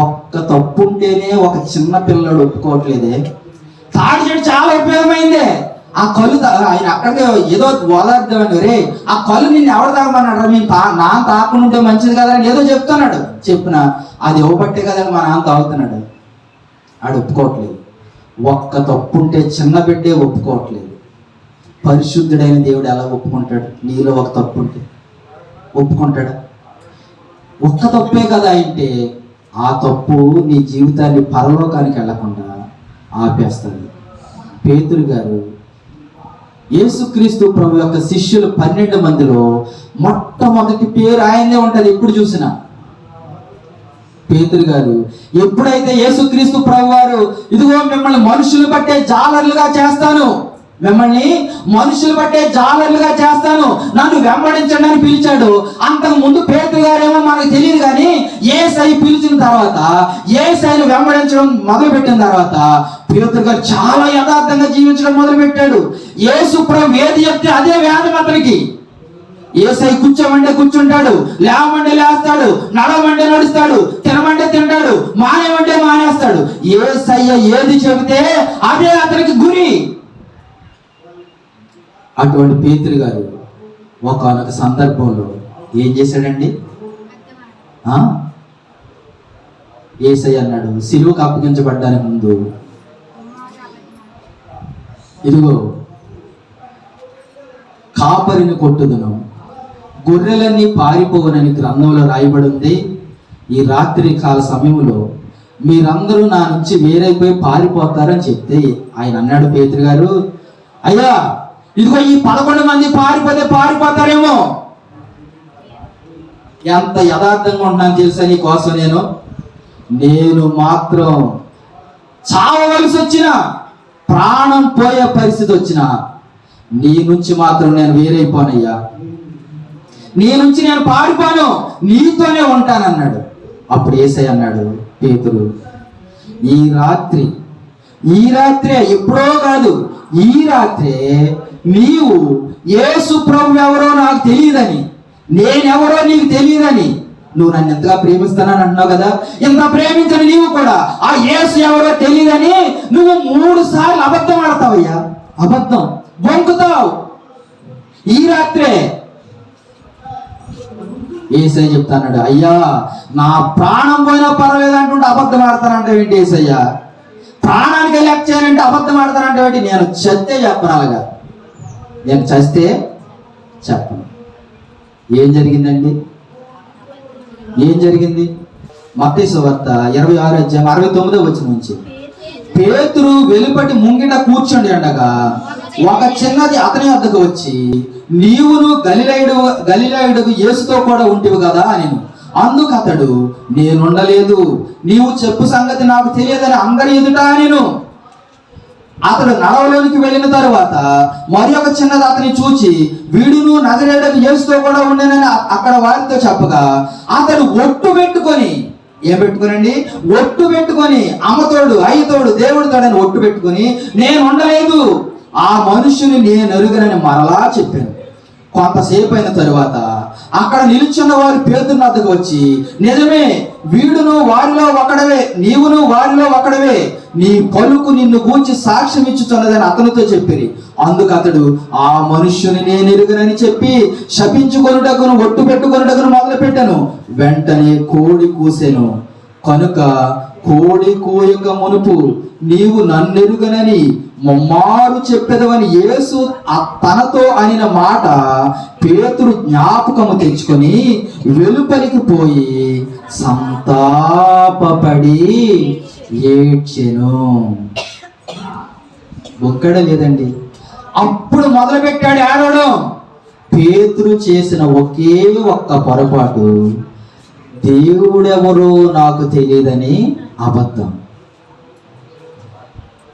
ఒక్క తప్పు ఉంటేనే ఒక చిన్న పిల్లడు ఒప్పుకోవట్లేదే. తాడి చెట్టు చాలా ఉపయోగమైందే. ఆ కళ్ళు ఆయన అక్కడికి ఏదో ఓదార్దామని, రే ఆ కళ్ళు నిన్ను ఎవరు తాగమన్నాడు, మీ నాన్న తాకుండా ఉంటే మంచిది కదా అని ఏదో చెప్తున్నాడు. చెప్పిన అది ఇవ్వబట్టే కదండి మా నాన్న తాగుతున్నాడు. ఆడు ఒప్పుకోవట్లేదు. ఒక్క తప్పు ఉంటే చిన్న బిడ్డే ఒప్పుకోవట్లేదు. పరిశుద్ధుడైన దేవుడు ఎలా ఒప్పుకుంటాడు? నీలో ఒక తప్పు ఉంటే ఒప్పుకుంటాడా? ఒక్క తప్పే కదా అంటే ఆ తప్పు నీ జీవితాన్ని పరలోకానికి వెళ్లకుండా ఆపేస్తుంది. పేతురు గారు యేసుక్రీస్తు ప్రభు యొక్క శిష్యులు 12 మందిలో మొట్టమొదటి పేరు ఆయనే ఉంటుంది ఎప్పుడు చూసినా. పేతురు గారు ఎప్పుడైతే యేసుక్రీస్తు ప్రభు వారు ఇదిగో మిమ్మల్ని మనుషులు బట్టే జాలర్లుగా చేస్తాను, మిమ్మల్ని మనుషులు బట్టే జాలర్లుగా చేస్తాను, నన్ను వెంబడించండి అని పిలిచాడు. అంతకు ముందు పేతురు గారేమో మనకు తెలియదు, కానీ యేసై పిలిచిన తర్వాత, యేసైను వెంబడించడం మొదలు పెట్టిన తర్వాత పేతురు గారు చాలా యథార్థంగా జీవించడం మొదలు పెట్టాడు. యేసు ప్రభు ఏది చెప్తే అదే వేదం అతనికి. యేసై కూర్చోమంటే కూర్చుంటాడు, లేవమంటే లేస్తాడు, నడవమంటే నడుస్తాడు, తినమంటే తింటాడు, మానేమంటే మానేస్తాడు. యేసయ్య ఏది చెబితే అదే అతనికి గురి. అటువంటి పేతురు గారు ఒకానొక సందర్భంలో ఏం చేశాడండి? యేసయ్య అన్నాడు సిలువకు అప్పగించబడ్డానికి ముందు, ఇదిగో కాపరిని కొట్టుదును, గొర్రెలన్నీ పారిపోవునని గ్రంథంలో రాయబడి ఉంది. ఈ రాత్రి కాల సమయంలో మీరందరూ నా నుంచి వేరైపోయి పారిపోతారని చెప్తే ఆయన అన్నాడు, పేతురు గారు అయ్యా ఇదిగో ఈ 11 మంది పారిపోతే పారిపోతారేమో. ఎంత యథార్థంగా ఉంటున్నాను తెలుసా నీ కోసం, నేను మాత్రం చావవలసి వచ్చిన, ప్రాణం పోయే పరిస్థితి వచ్చిన నీ నుంచి మాత్రం నేను వేరైపోనయ్యా, నీ నుంచి నేను పారిపోను, నీతోనే ఉంటానన్నాడు. అప్పుడు యేసయ్య అన్నాడు, పేతురు ఈ రాత్రే ఎప్పుడో కాదు, ఈ రాత్రే నీవు యేసు ప్రభు ఎవరో నాకు తెలియదని, నేనెవరో నీకు తెలియదని, నువ్వు నన్ను ఎంతగా ప్రేమిస్తానని అంటున్నావు కదా, ఇంత ప్రేమించని నీవు కూడా ఆ యేసు ఎవరో తెలియదని నువ్వు 3 సార్లు అబద్ధం ఆడతావయ్యా. అబద్ధం బొంకుతావు. ఈ రాత్రే యేసయ్య చెప్తాన్నాడు, అయ్యా నా ప్రాణం పోయినా పర్వాలేదు అంటుంటే అబద్ధం ఆడతానంటే ఏంటి యేసయ్య? ప్రాణానికి లెక్క చేయనంటే అబద్ధం ఆడతానంటే ఏంటి? నేను చస్తే చెప్పనాలిగా, నేను చస్తే చెప్పను. ఏం జరిగిందండి? ఏం జరిగింది? మత్తయి సువార్త 26 అధ్యాయం 69వ వచనం నుంచి, పేతురు వెలుపటి ముంగిట కూర్చొని ఉండగా ఒక చిన్నది అతని వద్దకు వచ్చి, నీవును గలిలయుడు యేసుతో కూడా ఉంటివి కదా అని. అందుకు అతడు, నేనుండలేదు, నీవు చెప్పు సంగతి నాకు తెలియదని అందరి ఎదుట నేను. అతడు నడవలోనికి వెళ్ళిన తరువాత మరి ఒక చిన్నది అతని చూచి, వీడును నజరేయుడకు యేసుతో కూడా ఉండేనని అక్కడ వారితో చెప్పగా, అతడు ఒట్టు పెట్టుకొని, ఏం పెట్టుకోనండి? ఒట్టు పెట్టుకొని, అమ్మతోడు అయ్యతోడు దేవుడితోడని ఒట్టు పెట్టుకొని, నేను ఉండలేదు, ఆ మనుషుని నేను ఎరుగనని మరలా చెప్పాను. కొంతసేపు అయిన తరువాత అక్కడ నిలుచున్న వారు పేతురు వద్దకు వచ్చి, నిజమే, వీడును వారిలో ఒకడవే, నీవును వారిలో ఒకడవే, నీ పలుకు నిన్ను గూర్చి సాక్ష్యం ఇచ్చుచున్నదని అతనితో చెప్పిరి. అందుకు అతడు, ఆ మనుష్యుని నేను ఎరుగనని చెప్పి శపించుకొనుటకును ఒట్టు పెట్టుకొనుటకును మొదలు పెట్టాను. వెంటనే కోడి కూసెను. కనుక కోడి కూయక మునుపు నీవు నన్నెరుగనని ముమ్మారు చెప్పెదవని యేసు తనతో అనిన మాట పేతురు జ్ఞాపకము తెచ్చుకొని వెలుపలికి పోయి సంతాపపడి ఏడ్చెను. ఒక్కడ లేదండి, అప్పుడు మొదలు పెట్టాడు ఏడవడం. పేతురు చేసిన ఒకే ఒక్క పొరపాటు, దేవుడెవరో నాకు తెలియదని అబద్ధం.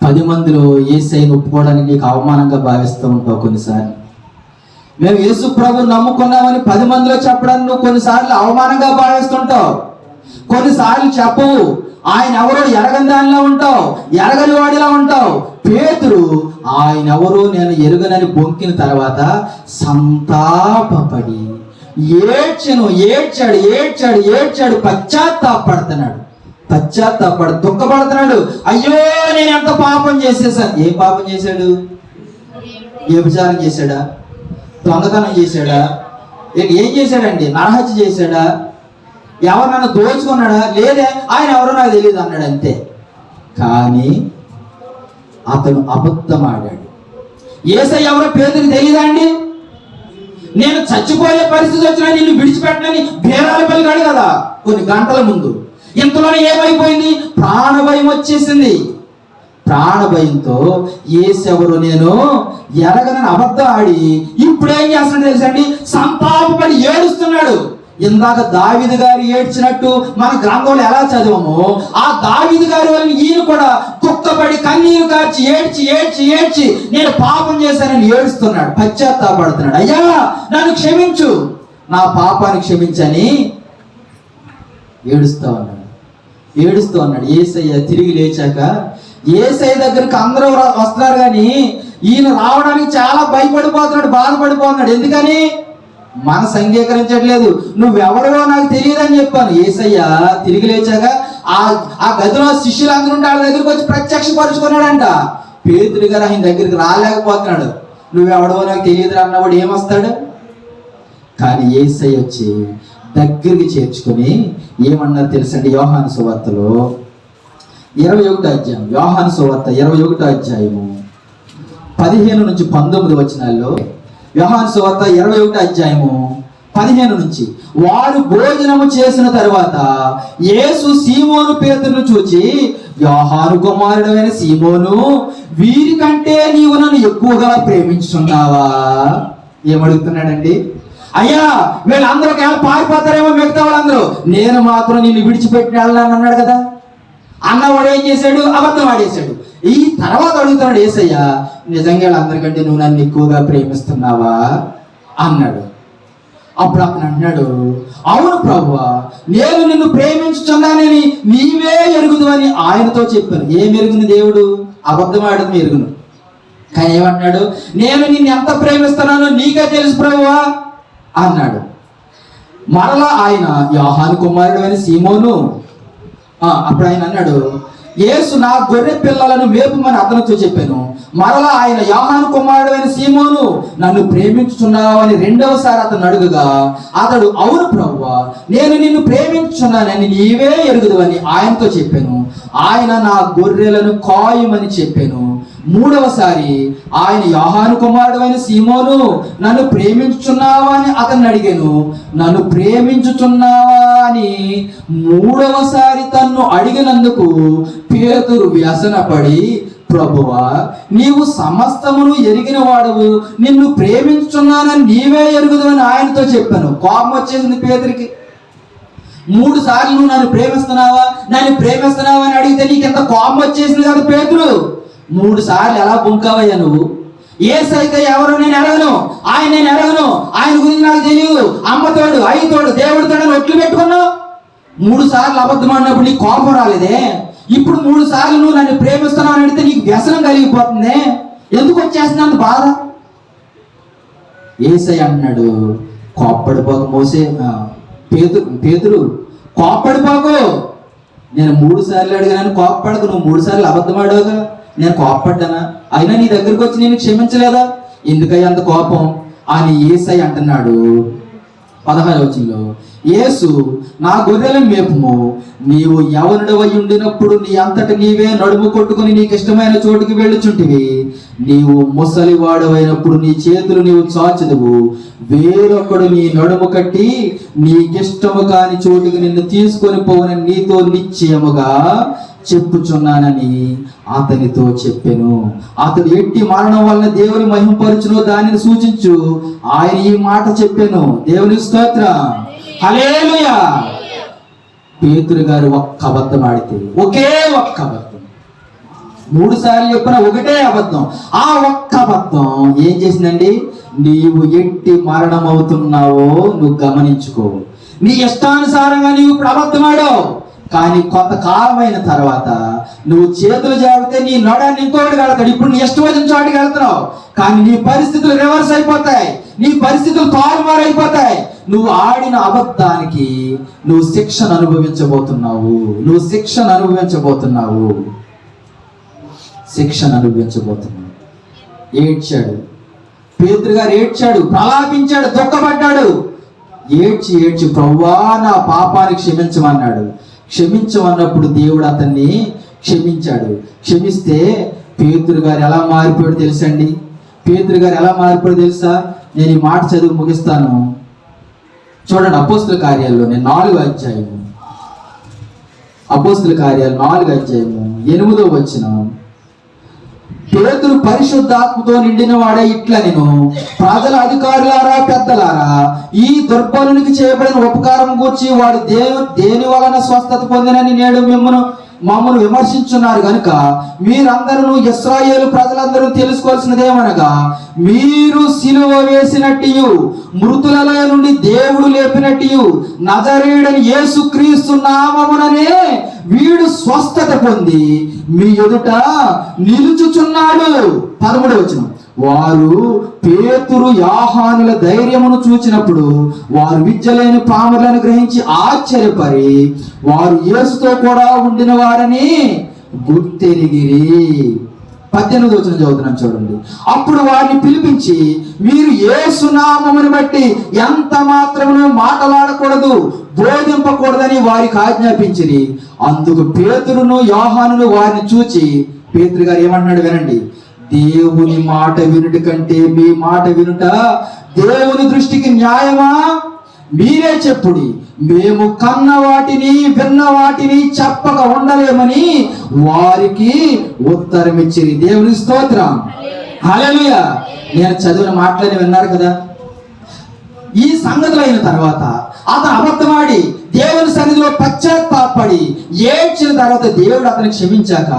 10 మందిలో యేసయ్యను ఒప్పుకోవడానికి నీకు అవమానంగా భావిస్తూ ఉంటావు కొన్నిసార్లు. మేము యేసు ప్రభు నమ్ముకున్నామని 10 మందిలో చెప్పడానికి నువ్వు కొన్నిసార్లు అవమానంగా భావిస్తుంటావు. కొన్నిసార్లు చెప్పవు, ఆయన ఎవరో ఎరగని దానిలో ఉంటావు, ఎరగని వాడిలా ఉంటావు. పేతురు ఆయన ఎవరో నేను ఎరుగనని బొంకిన తర్వాత సంతాపపడి ఏడ్చాడు. పశ్చాత్తాపడు దుఃఖపడుతున్నాడు. అయ్యో నేను ఎంత పాపం చేసేసాను. ఏం పాపం చేశాడు? వ్యభిచారం చేశాడా? దొంగతనం చేశాడా? ఏం చేశాడండి? నరహత్య చేశాడా? ఎవరినన్నా దోచుకున్నాడా? లేదే, ఆయన ఎవరో నాకు తెలియదు అన్నాడు అంతే. కానీ అతను అబద్ధం ఆడాడు. యేసయ్య ఎవరో పేతురికి తెలియదా అండి? నేను చచ్చిపోయే పరిస్థితి వచ్చినా నిన్ను విడిచిపెట్టనని బేరాలు పలికాడు కదా కొన్ని గంటల ముందు. ఇంతలోనే ఏమైపోయింది? ప్రాణభయం వచ్చేసింది. ప్రాణభయంతో యేసెవరు నేను ఎరగనని అబద్ధం ఆడి ఇప్పుడేం చేస్తున్నాడు తెలుసండి? సంతాపపడి ఏడుస్తున్నాడు. ఇందాక దావీదు గారు ఏడ్చినట్టు మన గ్రంథంలో ఎలా చదివామో, ఆ దావీదు గారి వల్ల ఈయన కూడా దుఃఖపడి కన్నీరు కార్చి ఏడ్చి నేను పాపం చేశానని ఏడుస్తున్నాడు, పశ్చాత్తాపడుతున్నాడు. అయ్యా నన్ను క్షమించు, నా పాపాన్ని క్షమించని ఏడుస్తూ ఉన్నాడు. యేసయ్య తిరిగి లేచాక యేసయ్య దగ్గరికి అందరూ వస్తున్నారు, కానీ ఈయన రావడానికి చాలా భయపడిపోతున్నాడు, బాధపడిపోతున్నాడు. ఎందుకని? మనసు అంగీకరించట్లేదు. నువ్వెవరో నాకు తెలియదని చెప్పాను. యేసయ్య తిరిగి లేచాక ఆ గదిలో శిష్యులందరూ ఉంటే వాళ్ళ దగ్గరికి వచ్చి ప్రత్యక్షపరుచుకున్నాడంట. పేతురు గారు ఆయన దగ్గరికి రాలేకపోతున్నాడు. నువ్వెవడో నాకు తెలియదు అన్నవాడు ఏమొస్తాడు? కానీ యేసయ్య వచ్చి దగ్గరికి చేర్చుకొని ఏమన్నారు తెలుసండి? యోహాను సువార్తలో 21వ అధ్యాయం, యోహాను సువార్త 21వ అధ్యాయము 15 నుంచి 19 వచనాల్లో, యోహాను సువార్త 21వ అధ్యాయము 15 నుంచి, వారు భోజనము చేసిన తర్వాత యేసు సీమోను పేతురును చూచి, యోహాను కుమారుడైన సీమోను, వీరికంటే నీవు నన్ను ఎక్కువగా ప్రేమించున్నావా? ఏమడుగుతున్నాడండి? అయ్యా వీళ్ళందరూ పారిపోతారేమో మిగతా వాళ్ళందరూ, నేను మాత్రం నిన్ను విడిచిపెట్టిన వెళ్ళాను అన్నాడు కదా. అన్నవాడు ఏం చేశాడు? అబద్ధం ఆడేశాడు. ఈ తర్వాత అడుగుతున్నాడు యేసయ్య, నిజంగా వీళ్ళందరికంటే నువ్వు నన్ను ఎక్కువగా ప్రేమిస్తున్నావా అన్నాడు. అప్పుడు అతను అన్నాడు, అవును ప్రభువా, నేను నిన్ను ప్రేమించుచున్నానని నీవే ఎరుగుదు అని ఆయనతో చెప్పాను. ఏం ఎరుగును దేవుడు? అబద్ధం ఆడదు ఎరుగును. కానీ ఏమన్నాడు? నేను నిన్ను ఎంత ప్రేమిస్తున్నానో నీకే తెలుసు ప్రభువా అన్నాడు. మరలా ఆయన యోహాను కుమారుడు అని సీమోను, అప్పుడు ఆయన అన్నాడు, యేసు నా గొర్రె పిల్లలను మేపుమని అతనితో చెప్పాను. మరలా ఆయన యోహాను కుమారుడు అయిన సీమోను, నన్ను ప్రేమించుచున్నావు అని రెండవసారి అతను అడుగుగా అతడు, అవును ప్రభువా, నేను నిన్ను ప్రేమించుచున్నానని నీవే ఎరుగుదు అని ఆయనతో చెప్పాను. ఆయన నా గొర్రెలను కాయమని చెప్పాను. మూడవసారి ఆయన యోహాను కుమారుడు అయిన సీమోను, నన్ను ప్రేమించుచున్నావా అని అతన్ని అడిగాను. నన్ను ప్రేమించుచున్నావా అని మూడవసారి తన్ను అడిగినందుకు పేతురు వ్యసనపడి, ప్రభువా, నీవు సమస్తమును ఎరిగిన వాడవు, నిన్ను ప్రేమించుచున్నానని నీవే ఎరుగుదు అని ఆయనతో చెప్పాను. కోపం వచ్చేసింది పేతురికి. 3 సార్లు నువ్వు నన్ను ప్రేమిస్తున్నావా అని అడిగితే నీకు ఎంత కోపం వచ్చేసింది కదా పేతురు. 3 సార్లు ఎలా బుంకావయ్యా నువ్వు? యేసైతే ఎవరు నేను ఎరగను, ఆయన నేను ఎరగను, ఆయన గురించి నాకు తెలియదు, అమ్మతోడు అయ్యతోడు దేవుడితోడు ఒట్లు పెట్టుకున్నావు. 3 సార్లు అబద్ధం ఆడినప్పుడు నీకు కోపం రాలేదే? ఇప్పుడు 3 సార్లు నువ్వు నన్ను ప్రేమిస్తున్నావు అని అడిగితే నీకు వ్యసనం కలిగిపోతుంది. ఎందుకు వచ్చేస్తున్నంత బాధ? యేసయ్య అన్నాడు, కోప్పడిపోక పేతురు కోప్పడిపోకు. నేను 3 సార్లు అడిగానని కోప్పడకు. నువ్వు 3 సార్లు అబద్ధం ఆడావుగా, నేను కోప్పడ్డానా? అయినా నీ దగ్గరకు వచ్చి నేను క్షమించలేదా? ఎందుకయ్యా అంత కోపం అని యేసయ్య అంటున్నాడు. 16వ వచనంలో, యేసు, నా గొర్రెలను మేపుము, నీవు యవనుడవై ఉండినప్పుడు నీ అంతట నీవే నడుము కొట్టుకుని నీకు ఇష్టమైన చోటుకి వెళ్ళుచుంటివి. నీవు ముసలివాడవైనప్పుడు నీ చేతులు నీవు చాచుదువు, వేరొకడు నీ నడుము కట్టి నీకిష్టము కాని చోటుకి నిన్ను తీసుకొని పోవని నీతో నిశ్చయముగా చెప్పుచున్నానని అతనితో చెప్పెను. అతడు ఎట్టి మరణం వలన దేవుని మహిమపరచును దానిని సూచించు ఆయన ఈ మాట చెప్పెను. దేవుని స్తోత్రం, హల్లెలూయా. పేతురు గారు ఒక్క అబద్ధం ఆడితే, ఒకే ఒక్క అబద్ధం, 3 సార్లు చెప్పిన ఒకటే అబద్ధం. ఆ ఒక్క అబద్ధం ఏం చేసిందండి? నీవు ఎట్టి మరణం అవుతున్నావో నువ్వు గమనించుకో. నీ ఇష్టానుసారంగా నీవు ఇప్పుడు అబద్ధం ఆడావు, కానీ కొంతకాలమైన తర్వాత నువ్వు చేతులు జారితే నీ నొడాన్ని ఇంకోటి కడతాడు. ఇప్పుడు నీ ఇష్టం వచ్చిన చోటికి వెళ్తున్నావు, కానీ నీ పరిస్థితులు రివర్స్ అయిపోతాయి, నీ పరిస్థితులు తారుమారు అయిపోతాయి. నువ్వు ఆడిన అబద్ధానికి నువ్వు శిక్షను అనుభవించబోతున్నావు. ఏడ్చాడు పేతురు గారు, ఏడ్చాడు, ప్రలాపించాడు, దుఃఖపడ్డాడు. ఏడ్చి ప్రభువా నా పాపాన్ని క్షమించమన్నాడు. క్షమించమన్నప్పుడు దేవుడు అతన్ని క్షమించాడు. క్షమిస్తే పేతురు గారు ఎలా మారిపోయాడు తెలుసండి? తెలుసా? నేను ఈ మాట చదువు ముగిస్తాను. చూడండి, అపోస్తుల కార్యాల్లో 4వ అధ్యాయము, 8వ వచనం. పేతురు పరిశుద్ధాత్మతో నిండిన వాడే ఇట్లా, నేను ప్రజల అధికారులారా పెద్దలారా, ఈ దుర్బలునికి చేయబడిన ఉపకారం గూర్చి వాడు దేని వలన స్వస్థత పొందినని నేడు మమ్మల్ని విమర్శించున్నారు కనుక మీరందరూ ఇశ్రాయేలు ప్రజలందరూ తెలుసుకోవాల్సినదేమనగా, మీరు సిలువ వేసినట్టు మృతులలో నుండి దేవుడు లేపినట్టు నజరేయుడని యేసుక్రీస్తు నామముననే వీడు స్వస్థత పొంది మీ ఎదుట నిలుచుచున్నాడు. 13వ వచనం. వారు పేతురు యోహానుల ధైర్యమును చూచినప్పుడు వారు విద్యలేని పాములను గ్రహించి ఆశ్చర్యపడి వారు యేసుతో కూడా ఉండిన వారని గుర్తెరిగిరి. 18వ వచనం చదువుతున్నాను చూడండి. అప్పుడు వారిని పిలిపించి, మీరు యేసు నామమును బట్టి ఎంత మాత్రమును మాట్లాడకూడదు, బోధింపకూడదని వారికి ఆజ్ఞాపించిరి. అందుకు పేతురును యోహానును వారిని చూచి, పేతురు గారు ఏమంటున్నాడు వినండి, దేవుని మాట వినుట కంటే మీ మాట వినుట దేవుని దృష్టికి న్యాయమా? మీరే చెప్పుడి. మేము కన్న వాటిని విన్న వాటిని చెప్పక ఉండలేమని వారికి ఉత్తరం ఇచ్చిరి. దేవుని స్తోత్రం, హల్లెలూయా. నేను చదివిన మాటలని విన్నారు కదా. ఈ సంగతులు అయిన తర్వాత అతను అబద్ధమాడి దేవుని సన్నిధిలో పశ్చాత్తాపడి ఏడ్చిన తర్వాత దేవుడు అతనికి క్షమించాక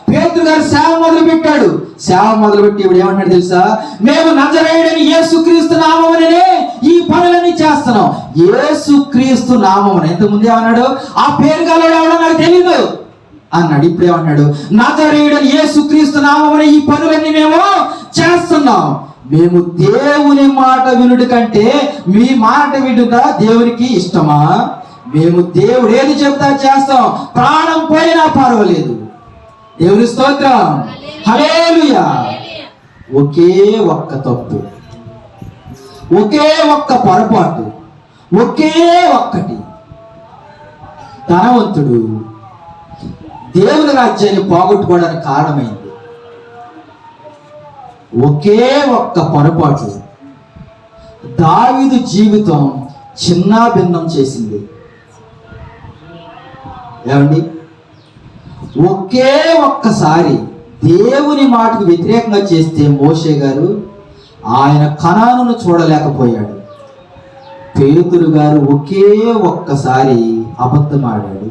పేతురు గారు సేవ మొదలు పెట్టాడు. సేవ మొదలుపెట్టి ఇప్పుడు ఏమంటాడు తెలుసా? మేము నజరేయుడైన యేసుక్రీస్తు నామముననే ఈ పనులన్నీ చేస్తున్నాం. యేసుక్రీస్తు నామమున. ఇంతకుముందు ఏమన్నాడు? ఆ పేరు గలవాడు ఎవడో నాకు తెలియదు అన్నాడు. ఇప్పుడు ఏమన్నాడు? నజరేయుడైన యేసుక్రీస్తు నామమున ఈ పనులన్నీ మేము చేస్తున్నాం. మేము దేవుని మాట వినుడి కంటే మీ మాట వినుట దేవునికి ఇష్టమా? మేము దేవుడు ఏది చెప్తా చేస్తాం, ప్రాణం పోయినా పర్వాలేదు. దేవుని స్తోత్రం, హల్లెలూయా. ఒకే ఒక్క తప్పు, ఒకే ఒక్క పొరపాటు, ఒకే ఒక్కటి. ధనవంతుడు దేవుని రాజ్యాన్ని పోగొట్టుకోవడానికి కారణమైంది ఒకే ఒక్క పొరపాటు. దావీదు జీవితం చిన్నాభిన్నం చేసింది. ఏమండి? ఒకే ఒక్కసారి దేవుని మాటకు వ్యతిరేకంగా చేస్తే మోషే గారు ఆయన కనానును చూడలేకపోయాడు. పేతురు గారు ఒకే ఒక్కసారి అబద్ధం ఆడాడు,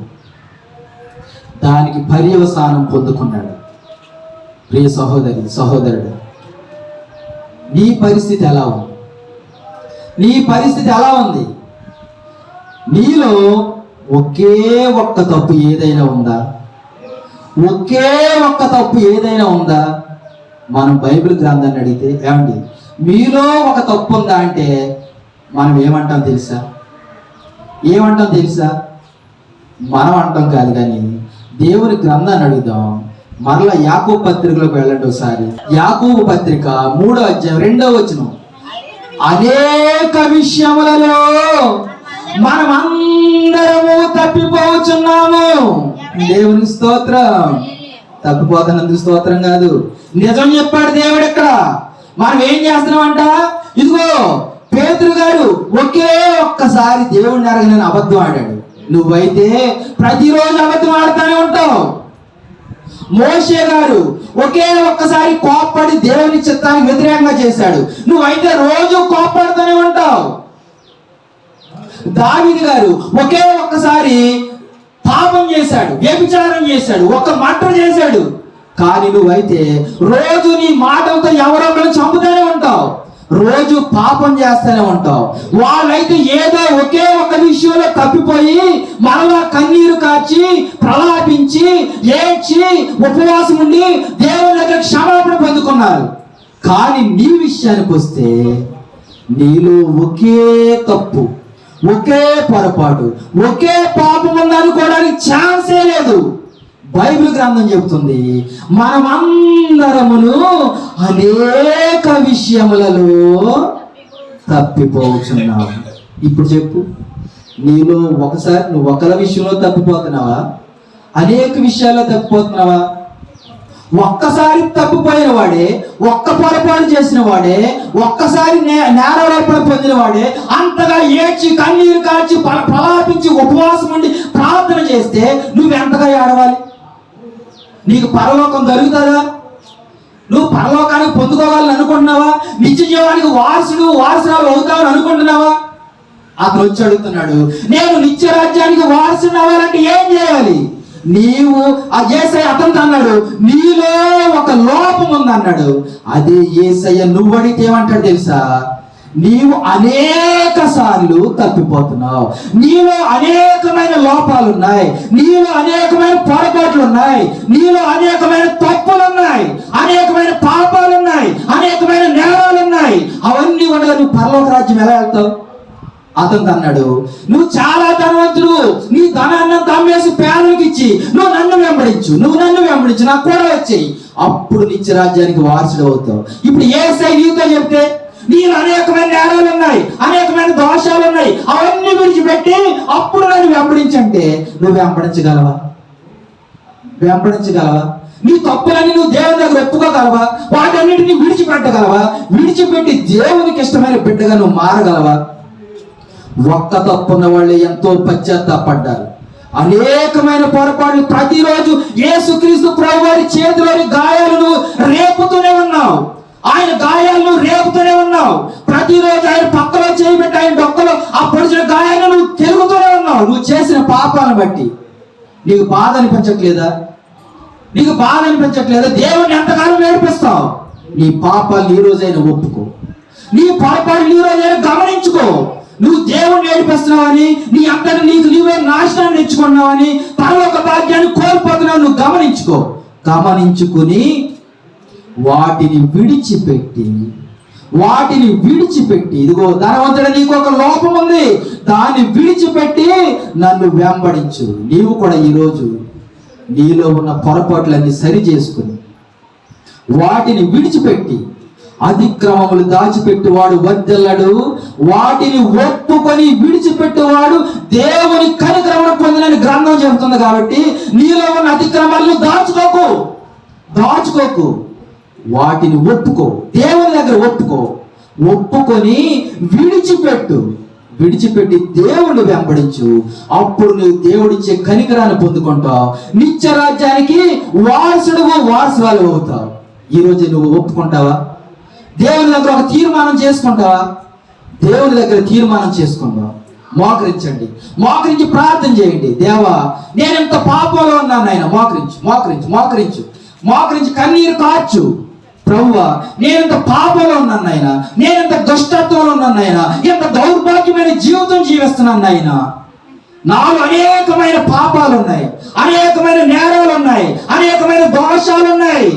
దానికి పర్యవసానం పొందుకున్నాడు. ప్రియ సహోదరి సహోదరుడు, నీ పరిస్థితి ఎలా ఉంది? నీ పరిస్థితి ఎలా ఉంది? నీలో ఒకే ఒక్క తప్పు ఏదైనా ఉందా? ఒకే ఒక్క తప్పు ఏదైనా ఉందా? మనం బైబిల్ గ్రంథాన్ని అడిగితే ఏమండి మీలో ఒక తప్పు ఉందా అంటే మనం ఏమంటాం తెలుసా? ఏమంటాం తెలుసా? మనం అంటాం కాదు, కానీ దేవుని గ్రంథాన్ని అడుగుదాం. మరలా యాకోబు పత్రికలోకి వెళ్ళండి ఒకసారి. యాకోబు పత్రిక 3వ అధ్యాయం 2వ వచనం. అనేక విషయములలో మనమందరము తప్పిపోతున్నాము. దేవుని స్తోత్రం. తప్పిపోతున్నందుకు స్తోత్రం కాదు, నిజం చెప్పాడు దేవుడు. ఇక్కడ మనం ఏం చేస్తున్నామంట? ఇదిగో పేతురు గారు ఒకే ఒక్కసారి దేవుడిని అరగనని అబద్ధం ఆడాడు. నువ్వైతే ప్రతిరోజు అబద్ధం ఆడుతూనే ఉంటావు. మోషే గారు ఒకే ఒక్కసారి కోప్పడి దేవుని చిత్తానికి వ్యతిరేకంగా చేశాడు. నువ్వైతే రోజు కోప్పడుతూనే ఉంటావు. దావీదు గారు ఒకే ఒక్కసారి పాపం చేశాడు, వ్యభిచారం చేశాడు, ఒక మర్డర్ చేశాడు. కానీ నువ్వైతే రోజు నీ మాటలతో ఎవరొకరు చంపుతూనే ఉంటావు, రోజు పాపం చేస్తూనే ఉంటావు. వాళ్ళైతే ఏదో ఒకే ఒక విషయంలో తప్పిపోయి మరలా కన్నీరు కాచి ప్రలాపించి ఏడ్చి ఉపవాసం ఉండి దేవుని దగ్గర క్షమాపణ పొందుకున్నారు. కానీ నీ విషయానికి వస్తే నీలో ఒకే తప్పు, ఒకే పొరపాటు, ఒకే పాపం ఉందనుకోవడానికి ఛాన్సే లేదు. బైబిల్ గ్రంథం చెబుతుంది మనమందరమును అనేక విషయములలో తప్పిపోతున్నాం. ఇప్పుడు చెప్పు, నీలో ఒకసారి నువ్వు ఒకల విషయంలో తప్పిపోతున్నావా? అనేక విషయాల్లో తప్పిపోతున్నావా? ఒక్కసారి తప్పిపోయిన వాడే, ఒక్క పొరపాటు చేసిన వాడే, ఒక్కసారి నేరారోపణ పొందిన వాడే అంతగా ఏడ్చి కన్నీరు కాచి ప్రలాపించి ఉపవాసం ఉండి ప్రార్థన చేస్తే నువ్వెంతగా ఏడవాలి? నీకు పరలోకం దొరుకుతుందా? నువ్వు పరలోకానికి పొందుకోవాలని అనుకుంటున్నావా? నిత్య జీవానికి వారసురాలు అవుతావని అనుకుంటున్నావా? అతను వచ్చి అడుగుతున్నాడు, నేను నిత్య రాజ్యానికి వారసుని అవ్వాలంటే ఏం చేయాలి? నీవు ఆ యేసయ్య అతనితో అన్నాడు, నీలో ఒక లోపం ఉంది అన్నాడు. అదే యేసయ్య నువ్వు అడిగితే ఏమంటాడు తెలుసా? నీవు అనేక సార్లు తప్పిపోతున్నావు, నీలో అనేకమైన లోపాలు ఉన్నాయి, నీలో అనేకమైన పొరపాట్లు ఉన్నాయి, నీలో అనేకమైన తప్పులు ఉన్నాయి, అనేకమైన పాపాలు ఉన్నాయి, అనేకమైన నేరాలు ఉన్నాయి. అవన్నీ ఉండగా నువ్వు పరలోక రాజ్యం ఎలా వెళ్తావు? అతను అన్నాడు, నువ్వు చాలా ధనవంతుడు, నీ ధనాన్ని అమ్మేసి పేదలకు ఇచ్చి నువ్వు నన్ను వెంబడించు, నాకు కూడా వచ్చేయి, అప్పుడు నిత్య రాజ్యానికి వారసుడు అవుతావు. ఇప్పుడు యేసయ్య నీతో చెప్తే నీలో అనేకమైన నేరాలు ఉన్నాయి, అనేకమైన దోషాలు ఉన్నాయి, అవన్నీ విడిచిపెట్టి అప్పుడు నన్ను వెంబడించంటే నువ్వు వెంబడించగలవా? నీ తప్పులన్నీ నువ్వు దేవుని దగ్గర ఒప్పుకోగలవా? వాటన్నిటిని విడిచిపెట్టగలవా? విడిచిపెట్టి దేవునికి ఇష్టమైన బిడ్డగా నువ్వు మారగలవా? ఒక్క తప్పున్న వాళ్ళు ఎంతో పశ్చాత్తాపడ్డారు. అనేకమైన పొరపాట్లు ప్రతిరోజు యేసుక్రీస్తు ప్రభువారి చేతిలోని గాయాలను రేపుతూనే ఉన్నావు, ఆయన గాయాలను రేపుతూనే ఉన్నావు. ప్రతిరోజు ఆయన పక్కలో చేయబెట్టి ఆయన డొక్కలో ఆ పొడిచిన గాయాలను నువ్వు తిరుగుతూనే ఉన్నావు. ఒప్పుకుంటావు నువ్వు చేసిన పాపాలను బట్టి. నీకు బాధ అనిపించట్లేదా? నీకు బాధ అనిపించట్లేదా? దేవుణ్ణి ఎంతకాలం ఏడిపిస్తావు? నీ పాపాలను ఈ రోజైనా ఒప్పుకో. నీ పొరపాటుని ఈ రోజైనా గమనించుకో. నువ్వు దేవుణ్ణి ఏడిపిస్తున్నావని, నీ అంతటి నీకు నీవే నాశనాన్ని తెచ్చుకున్నావని, పరలోక భాగ్యాన్ని కోల్పోతున్నావు. నువ్వు గమనించుకో. గమనించుకుని వాటిని విడిచిపెట్టి ఇదిగో ధనవంతుడు, నీకు ఒక లోపం ఉంది, దాన్ని విడిచిపెట్టి నన్ను వెంబడించు. నీవు కూడా ఈరోజు నీలో ఉన్న పొరపాట్లన్నీ సరి చేసుకుని వాటిని విడిచిపెట్టి, అతిక్రమములు దాచిపెట్టువాడు వర్ధిల్లడు, వాటిని ఒప్పుకొని విడిచిపెట్టువాడు దేవుని కనికరమును పొందినని గ్రంథం చెబుతుంది. కాబట్టి నీలో ఉన్న అతిక్రమాలను దాచుకోకు, వాటిని ఒప్పుకో, దేవుని దగ్గర ఒప్పుకొని విడిచిపెట్టి దేవుణ్ణి వెంబడించు. అప్పుడు నువ్వు దేవుడిచ్చే కనికరాన్ని పొందుకుంటావు. నిత్య రాజ్యానికి వారసురాలు అవుతావు. ఈరోజు నువ్వు ఒప్పుకుంటావా? దేవుని దగ్గర ఒక తీర్మానం చేసుకుంటావా? దేవుని దగ్గర తీర్మానం చేసుకుందాం. మోకరించి ప్రార్థన చేయండి. దేవా, నేను ఎంత పాపంలో ఉన్నాను నాయన. మోకరించి కన్నీరు కార్చు. ప్రభువా, నేనెంత పాపంలో ఉన్నాను నాయన, నేనెంత దుష్టత్వంలో ఉన్నాను నాయన, ఎంత దౌర్భాగ్యమైన జీవితం జీవిస్తున్నాను నాయన. నాలో అనేకమైన పాపాలు ఉన్నాయి, అనేకమైన నేరాలు ఉన్నాయి, అనేకమైన దోషాలు ఉన్నాయి.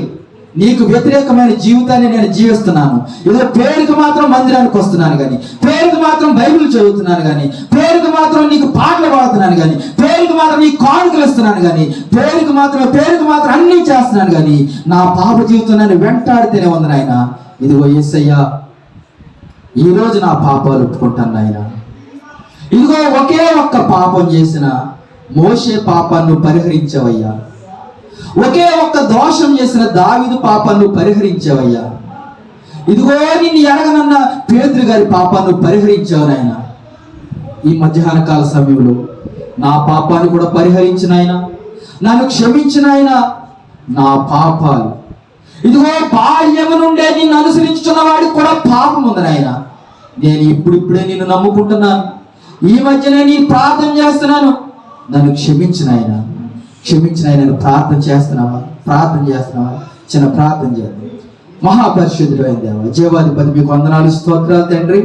నీకు వ్యతిరేకమైన జీవితాన్ని నేను జీవిస్తున్నాను. ఏదో పేరుకు మాత్రం మందిరానికి వస్తున్నాను కానీ, పేరుకు మాత్రం బైబిల్ చదువుతున్నాను కానీ, పేరుకు మాత్రం నీకు పాటలు పాడుతున్నాను కానీ, పేరుకు మాత్రం నీకు కానుకలు ఇస్తున్నాను కానీ, పేరుకు మాత్రం అన్నీ చేస్తున్నాను కానీ, నా పాప జీవితం నన్ను వెంటాడితేనే ఉంది నాయన. ఇదిగో యేసయ్యా, ఈరోజు నా పాపాలు ఒప్పుకుంటాను నాయన. ఇదిగో ఒకే ఒక్క పాపం చేసిన మోషే పాపాన్ని పరిహరించవయ్యా. ఒకే ఒక్క దోషం చేసిన దావీదు పాపాన్ని పరిహరించావయ్యా. ఇదిగో నిన్ను ఎరగనన్న పేతురు గారి పాపాన్ని పరిహరించావు నాయన. ఈ మధ్యాహ్న కాల సమయంలో నా పాపాన్ని కూడా పరిహరించిన ఆయన, నన్ను క్షమించిన ఆయన. నా పాపాలు ఇదిగో బాల్యము నుండే నిన్ను అనుసరించుతున్న వాడికి కూడా పాపం ఉంది నాయన. నేను ఇప్పుడిప్పుడే నిన్ను నమ్ముకుంటున్నాను, ఈ మధ్యనే నీ ప్రార్థన చేస్తున్నాను. నన్ను క్షమించిన ఆయన ప్రార్థన చేస్తున్నావా? చిన్న ప్రార్థన చేద్దాం. మహాపరిశుద్ధుడు అయిన దేవా, జీవాధిపతి, మీకు వందనాలు, స్తోత్రాలు తండ్రి.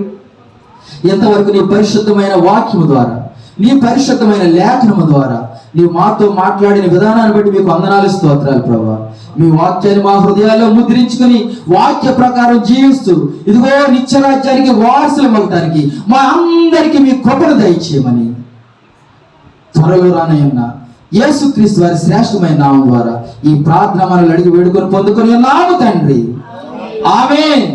ఎంతవరకు నీ పరిశుద్ధమైన వాక్యము ద్వారా, నీ పరిశుద్ధమైన లేఖనము ద్వారా నీవు మాతో మాట్లాడిన విధానాన్ని బట్టి మీకు వందనాలు, స్తోత్రాలు ప్రభువా. మీ వాక్యాన్ని మా హృదయాల్లో ముద్రించుకుని వాక్య ప్రకారం జీవిస్తూ ఇదిగో నిత్యరాజ్యానికి వారసులు అవ్వటానికి మా అందరికీ మీ కృపను దయచేయమని త్వరలో రానయ్యన్న యేసుక్రీస్తు వారి శ్రేష్టమైన నామం ద్వారా ఈ ప్రార్థన మనల్ని అడిగి వేడుకొని పొందుకొని ఉన్నాము తండ్రి. ఆమేన్.